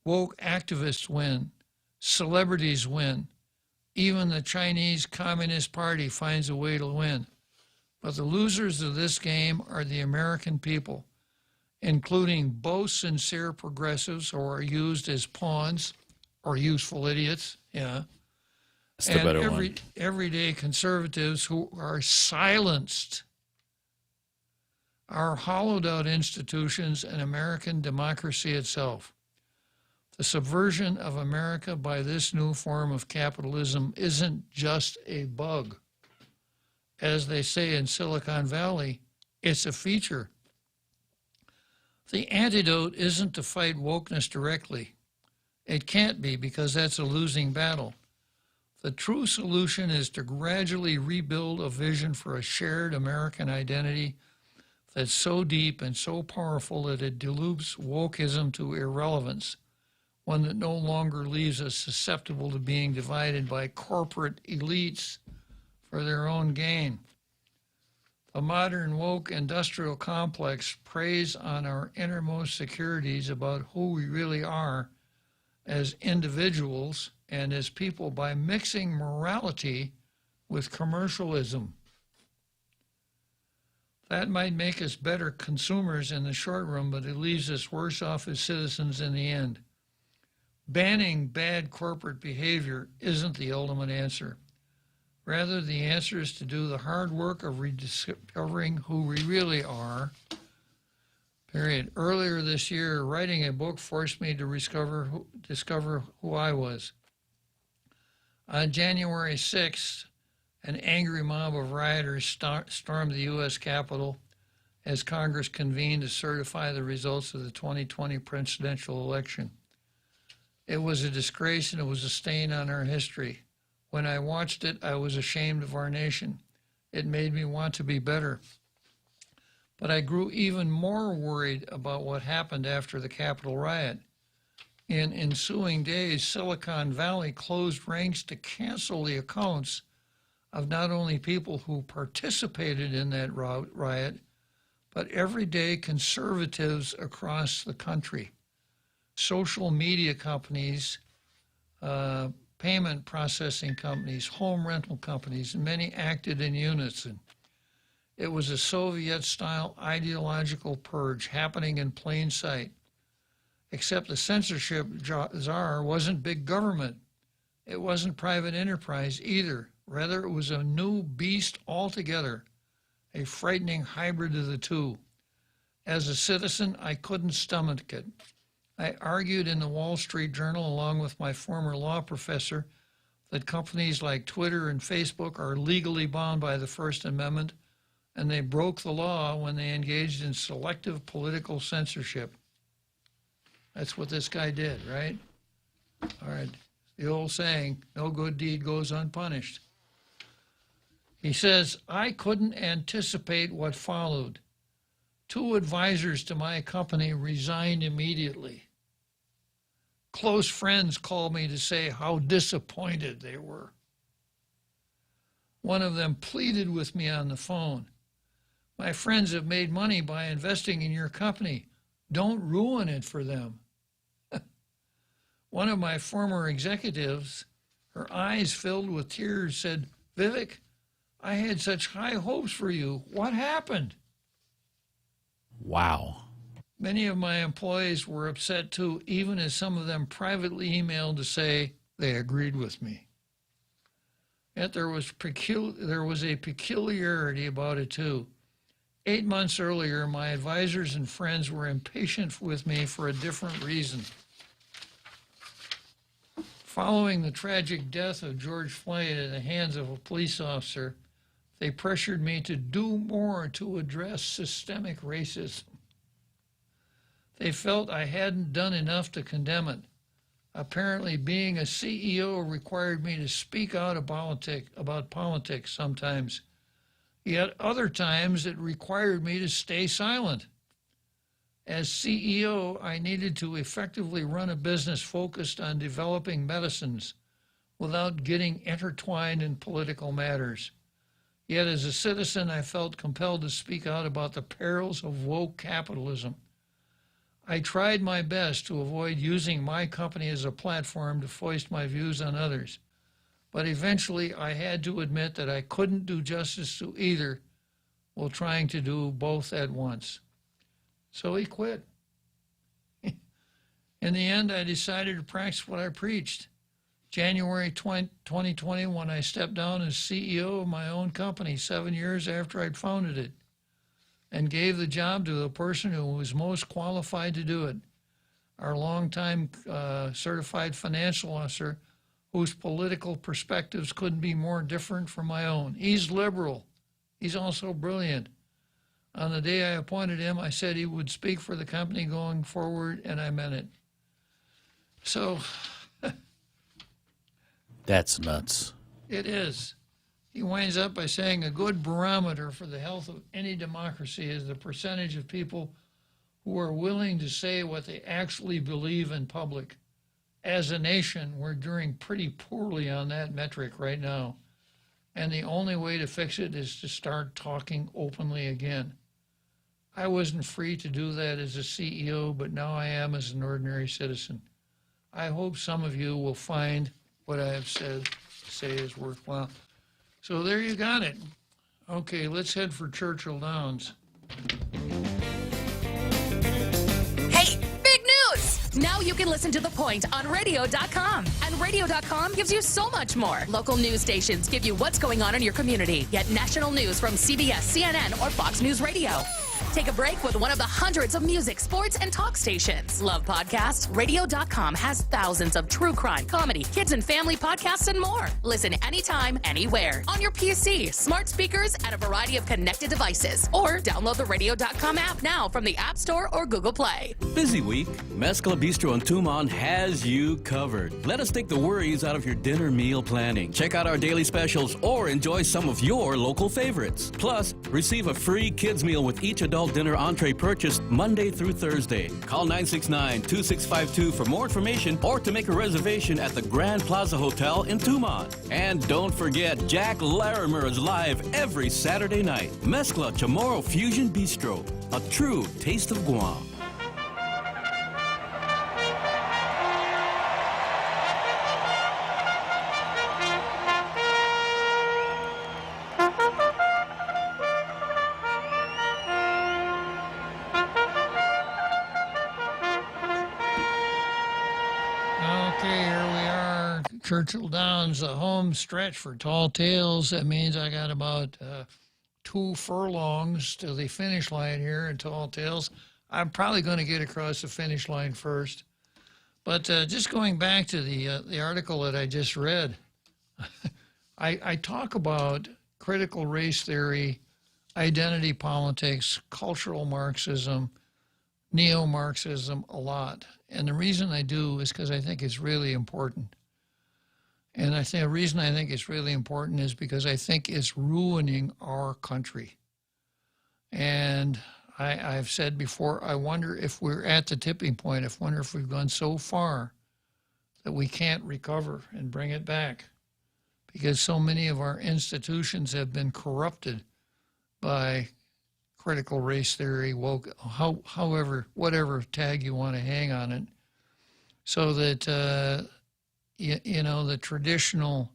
Woke activists win. Celebrities win. Even the Chinese Communist Party finds a way to win. But the losers of this game are the American people, including both sincere progressives who are used as pawns or useful idiots, yeah, That's the better one. everyday conservatives who are silenced. Our hollowed out institutions and American democracy itself. The subversion of America by this new form of capitalism isn't just a bug. As they say in Silicon Valley, it's a feature. The antidote isn't to fight wokeness directly. It can't be, because that's a losing battle. The true solution is to gradually rebuild a vision for a shared American identity that's so deep and so powerful that it dilutes wokeism to irrelevance, one that no longer leaves us susceptible to being divided by corporate elites for their own gain. The modern woke industrial complex preys on our innermost securities about who we really are as individuals and as people by mixing morality with commercialism. That might make us better consumers in the short run, but it leaves us worse off as citizens in the end. Banning bad corporate behavior isn't the ultimate answer. Rather, the answer is to do the hard work of rediscovering who we really are. Period. Earlier this year, writing a book forced me to discover who I was. On January 6th, an angry mob of rioters stormed the U.S. Capitol as Congress convened to certify the results of the 2020 presidential election. It was a disgrace and it was a stain on our history. When I watched it, I was ashamed of our nation. It made me want to be better. But I grew even more worried about what happened after the Capitol riot. In ensuing days, Silicon Valley closed ranks to cancel the accounts of not only people who participated in that riot, but everyday conservatives across the country. Social media companies, payment processing companies, home rental companies, and many acted in unison. It was a Soviet-style ideological purge happening in plain sight. Except the censorship czar wasn't big government. It wasn't private enterprise either. Rather, it was a new beast altogether, a frightening hybrid of the two. As a citizen, I couldn't stomach it. I argued in the Wall Street Journal, along with my former law professor, that companies like Twitter and Facebook are legally bound by the First Amendment, and they broke the law when they engaged in selective political censorship. That's what this guy did, right? All right. The old saying, no good deed goes unpunished. He says, I couldn't anticipate what followed. 2 advisors to my company resigned immediately. Close friends called me to say how disappointed they were. One of them pleaded with me on the phone. My friends have made money by investing in your company. Don't ruin it for them. One of my former executives, her eyes filled with tears, said, Vivek, I had such high hopes for you. What happened? Wow. Many of my employees were upset too, even as some of them privately emailed to say they agreed with me. Yet there was a peculiarity about it too. 8 months earlier, my advisors and friends were impatient with me for a different reason. Following the tragic death of George Floyd at the hands of a police officer, they pressured me to do more to address systemic racism. They felt I hadn't done enough to condemn it. Apparently, being a CEO required me to speak out about politics sometimes. Yet other times it required me to stay silent. As CEO, I needed to effectively run a business focused on developing medicines without getting intertwined in political matters. Yet as a citizen, I felt compelled to speak out about the perils of woke capitalism. I tried my best to avoid using my company as a platform to foist my views on others, but eventually I had to admit that I couldn't do justice to either while trying to do both at once. So he quit. In the end, I decided to practice what I preached. January 2020, when I stepped down as CEO of my own company 7 years after I'd founded it, and gave the job to the person who was most qualified to do it, our longtime certified financial officer, whose political perspectives couldn't be more different from my own. He's liberal. He's also brilliant. On the day I appointed him, I said he would speak for the company going forward, and I meant it. So... That's nuts. It is. He winds up by saying a good barometer for the health of any democracy is the percentage of people who are willing to say what they actually believe in public. As a nation, we're doing pretty poorly on that metric right now. And the only way to fix it is to start talking openly again. I wasn't free to do that as a CEO, but now I am as an ordinary citizen. I hope some of you will find what I have said is worthwhile. So there you got it. Okay, let's head for Churchill Downs. Hey, big news! Now you can listen to The Point on radio.com. And radio.com gives you so much more. Local news stations give you what's going on in your community, yet national news from CBS, CNN, or Fox News Radio. Take a break with one of the hundreds of music, sports, and talk stations. Love podcasts? Radio.com has thousands of true crime, comedy, kids and family podcasts, and more. Listen anytime, anywhere. On your PC, smart speakers, and a variety of connected devices. Or download the Radio.com app now from the App Store or Google Play. Busy week? Mezcla Bistro in Tumon has you covered. Let us take the worries out of your dinner meal planning. Check out our daily specials or enjoy some of your local favorites. Plus, receive a free kids meal with each adult dinner entree purchased Monday through Thursday. Call 969-2652 for more information or to make a reservation at the Grand Plaza Hotel in Tumon. And don't forget, Jack Larimer is live every Saturday night. Mezcla Chamorro Fusion Bistro, a true taste of Guam. Churchill Downs, the home stretch for Tall Tales. That means I got about 2 furlongs to the finish line here in Tall Tales. I'm probably going to get across the finish line first. But just going back to the article that I just read, I talk about critical race theory, identity politics, cultural Marxism, neo-Marxism a lot. And the reason I do is because I think it's really important. And I think the reason I think it's really important is because I think it's ruining our country. And I've said before, I wonder if we're at the tipping point. I wonder if we've gone so far that we can't recover and bring it back, because so many of our institutions have been corrupted by critical race theory, woke, however, whatever tag you want to hang on it, so that you know, the traditional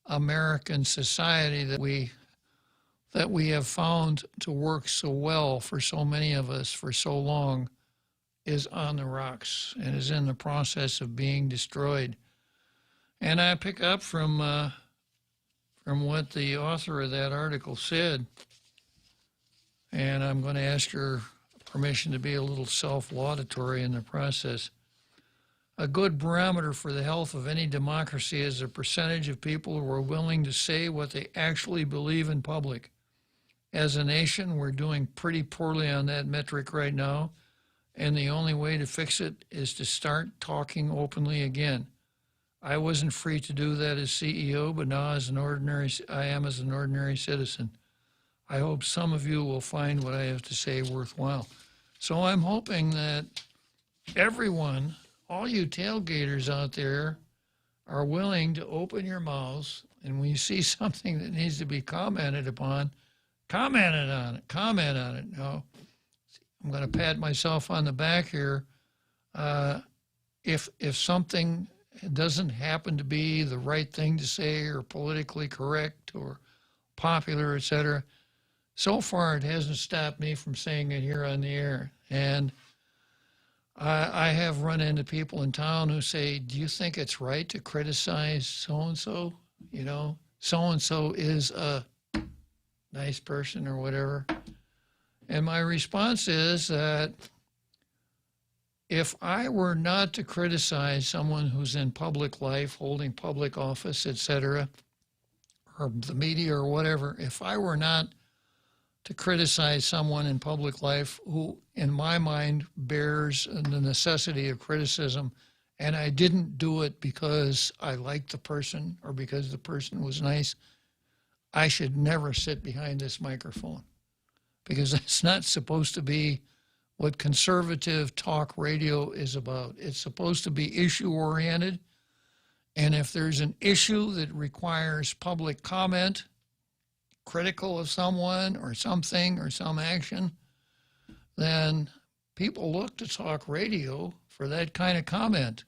American society that we have found to work so well for so many of us for so long is on the rocks and is in the process of being destroyed. And I pick up from what the author of that article said, and I'm going to ask your permission to be a little self-laudatory in the process. A good barometer for the health of any democracy is the percentage of people who are willing to say what they actually believe in public. As a nation, we're doing pretty poorly on that metric right now, and the only way to fix it is to start talking openly again. I wasn't free to do that as CEO, but now I am as an ordinary citizen. I hope some of you will find what I have to say worthwhile. So I'm hoping that everyone, all you tailgaters out there, are willing to open your mouths, and when you see something that needs to be commented upon, comment on it. No, I'm going to pat myself on the back here. If something doesn't happen to be the right thing to say or politically correct or popular, etc., so far it hasn't stopped me from saying it here on the air. And I have run into people in town who say, do you think it's right to criticize so-and-so? You know, so-and-so is a nice person or whatever. And my response is that if I were not to criticize someone who's in public life, holding public office, etc., or the media or whatever, if I were not to criticize someone in public life who, in my mind, bears the necessity of criticism, and I didn't do it because I liked the person or because the person was nice, I should never sit behind this microphone, because that's not supposed to be what conservative talk radio is about. It's supposed to be issue-oriented, and if there's an issue that requires public comment, critical of someone or something or some action, then people look to talk radio for that kind of comment.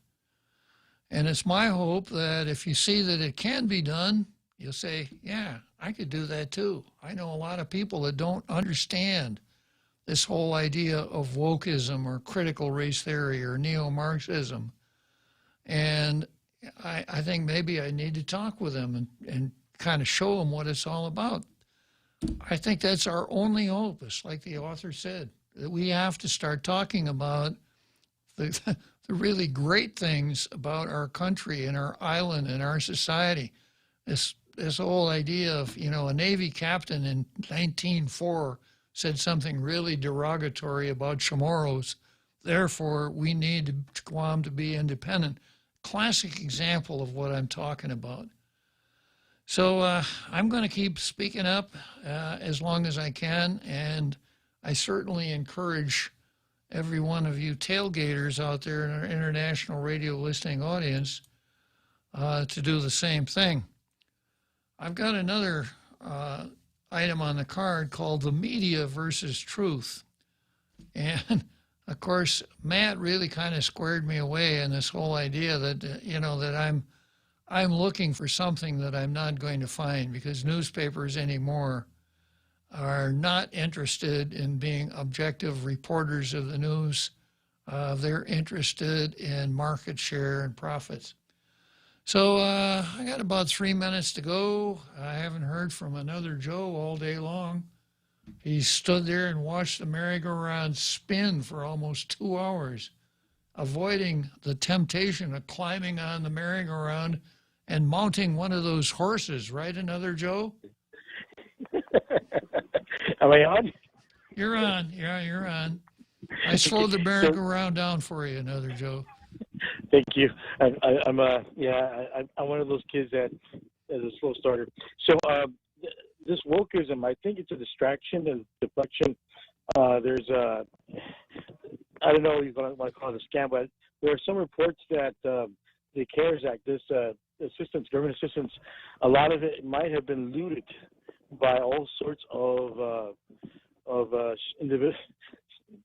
And it's my hope that if you see that it can be done, you'll say, yeah, I could do that too. I know a lot of people that don't understand this whole idea of wokeism or critical race theory or neo-Marxism. And I think maybe I need to talk with them and kind of show them what it's all about. I think that's our only hope. It's like the author said, that we have to start talking about the really great things about our country and our island and our society. This whole idea of, you know, a Navy captain in 1904 said something really derogatory about Chamorros. Therefore, we need Guam to be independent. Classic example of what I'm talking about. So I'm going to keep speaking up as long as I can, and I certainly encourage every one of you tailgaters out there in our international radio listening audience to do the same thing. I've got another item on the card called the media versus truth. And of course, Matt really kind of squared me away in this whole idea that, you know, that I'm looking for something that I'm not going to find, because newspapers anymore are not interested in being objective reporters of the news. They're interested in market share and profits. So I got about 3 minutes to go. I haven't heard from another Joe all day long. He stood there and watched the merry-go-round spin for almost 2 hours, avoiding the temptation of climbing on the merry-go-round and mounting one of those horses, right, another Joe? Am I on? You're on. Yeah, you're on. I slowed the merry-go-round down for you, another Joe. Thank you. I'm one of those kids that is a slow starter. So this wokeism, I think it's a distraction and deflection. There's I don't know if you want to call it a scam, but there are some reports that the CARES Act, this assistance, government assistance, a lot of it might have been looted by all sorts of individual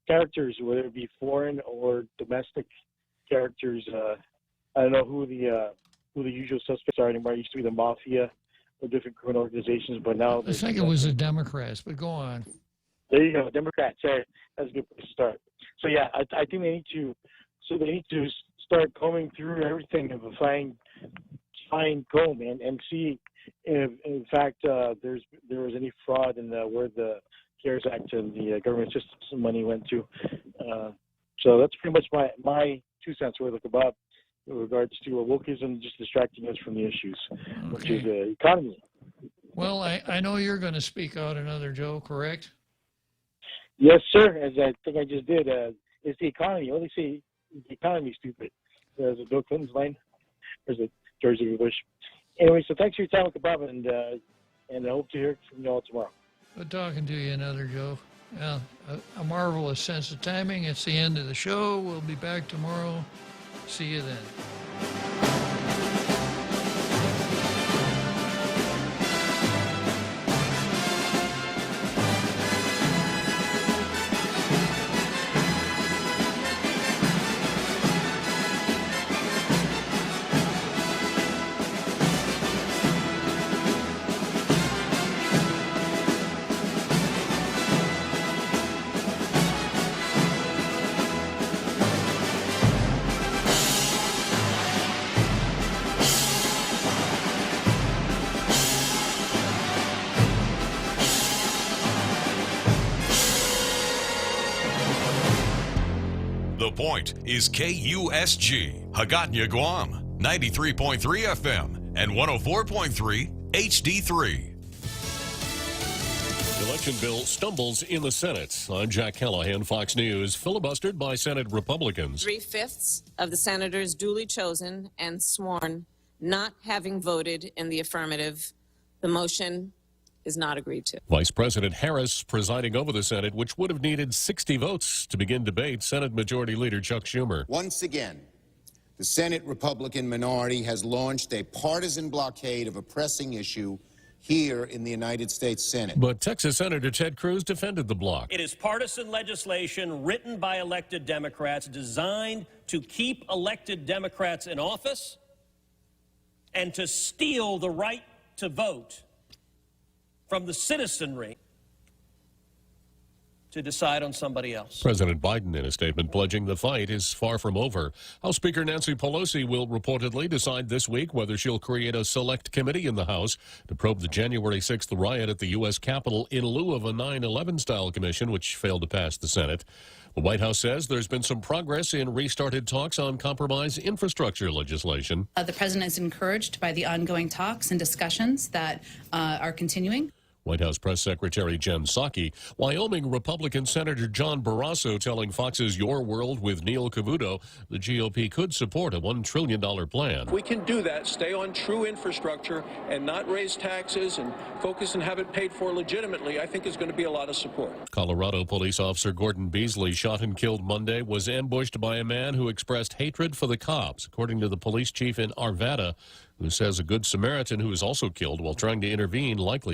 characters, whether it be foreign or domestic characters. I don't know who the usual suspects are anymore. It used to be the mafia or different criminal organizations, but now I think it was the Democrats, but go on. There you go, Democrats. Sorry, that's a good place to start. So yeah, I think they need to start combing through everything of a fine comb and see if in fact there was any fraud in where the CARES Act and the government assistance money went to. So that's pretty much my 2 cents worth about in regards to wokeism just distracting us from the issues, which is the economy. Well, I know you're going to speak out another, Joe, correct? Yes, sir. As I think I just did, it's the economy. Only say the economy is stupid. There's a Bill Clinton's line. There's a George W. Bush. Anyway, so thanks for your time with the Bob, and I hope to hear from you all tomorrow. Good talking to you another, Joe. Yeah, a marvelous sense of timing. It's the end of the show. We'll be back tomorrow. See you then. The Point is KUSG, Hagåtña, Guam, 93.3 FM and 104.3 HD3. Election bill stumbles in the Senate. I'm Jack Callahan, Fox News. Filibustered by Senate Republicans. 3/5 of the senators duly chosen and sworn not having voted in the affirmative. The motion is not agreed to. Vice President Harris presiding over the Senate, which would have needed 60 votes to begin debate. Senate Majority Leader Chuck Schumer. Once again, the Senate Republican minority has launched a partisan blockade of a pressing issue here in the United States Senate. But Texas Senator Ted Cruz defended the block. It is partisan legislation written by elected Democrats designed to keep elected Democrats in office and to steal the right to vote from the citizenry to decide on somebody else. President Biden, in a statement, pledging the fight is far from over. House Speaker Nancy Pelosi will reportedly decide this week whether she'll create a select committee in the House to probe the January 6th riot at the U.S. Capitol in lieu of a 9/11-style commission, which failed to pass the Senate. The White House says there's been some progress in restarted talks on compromise infrastructure legislation. The president is encouraged by the ongoing talks and discussions that are continuing. White House Press Secretary Jen Psaki. Wyoming Republican Senator John Barrasso telling Fox's Your World with Neil Cavuto the GOP could support a $1 trillion plan. We can do that, stay on true infrastructure and not raise taxes and focus and have it paid for legitimately. I think is going to be a lot of support. Colorado police officer Gordon Beasley, shot and killed Monday, was ambushed by a man who expressed hatred for the cops, according to the police chief in Arvada, who says a Good Samaritan who was also killed while trying to intervene likely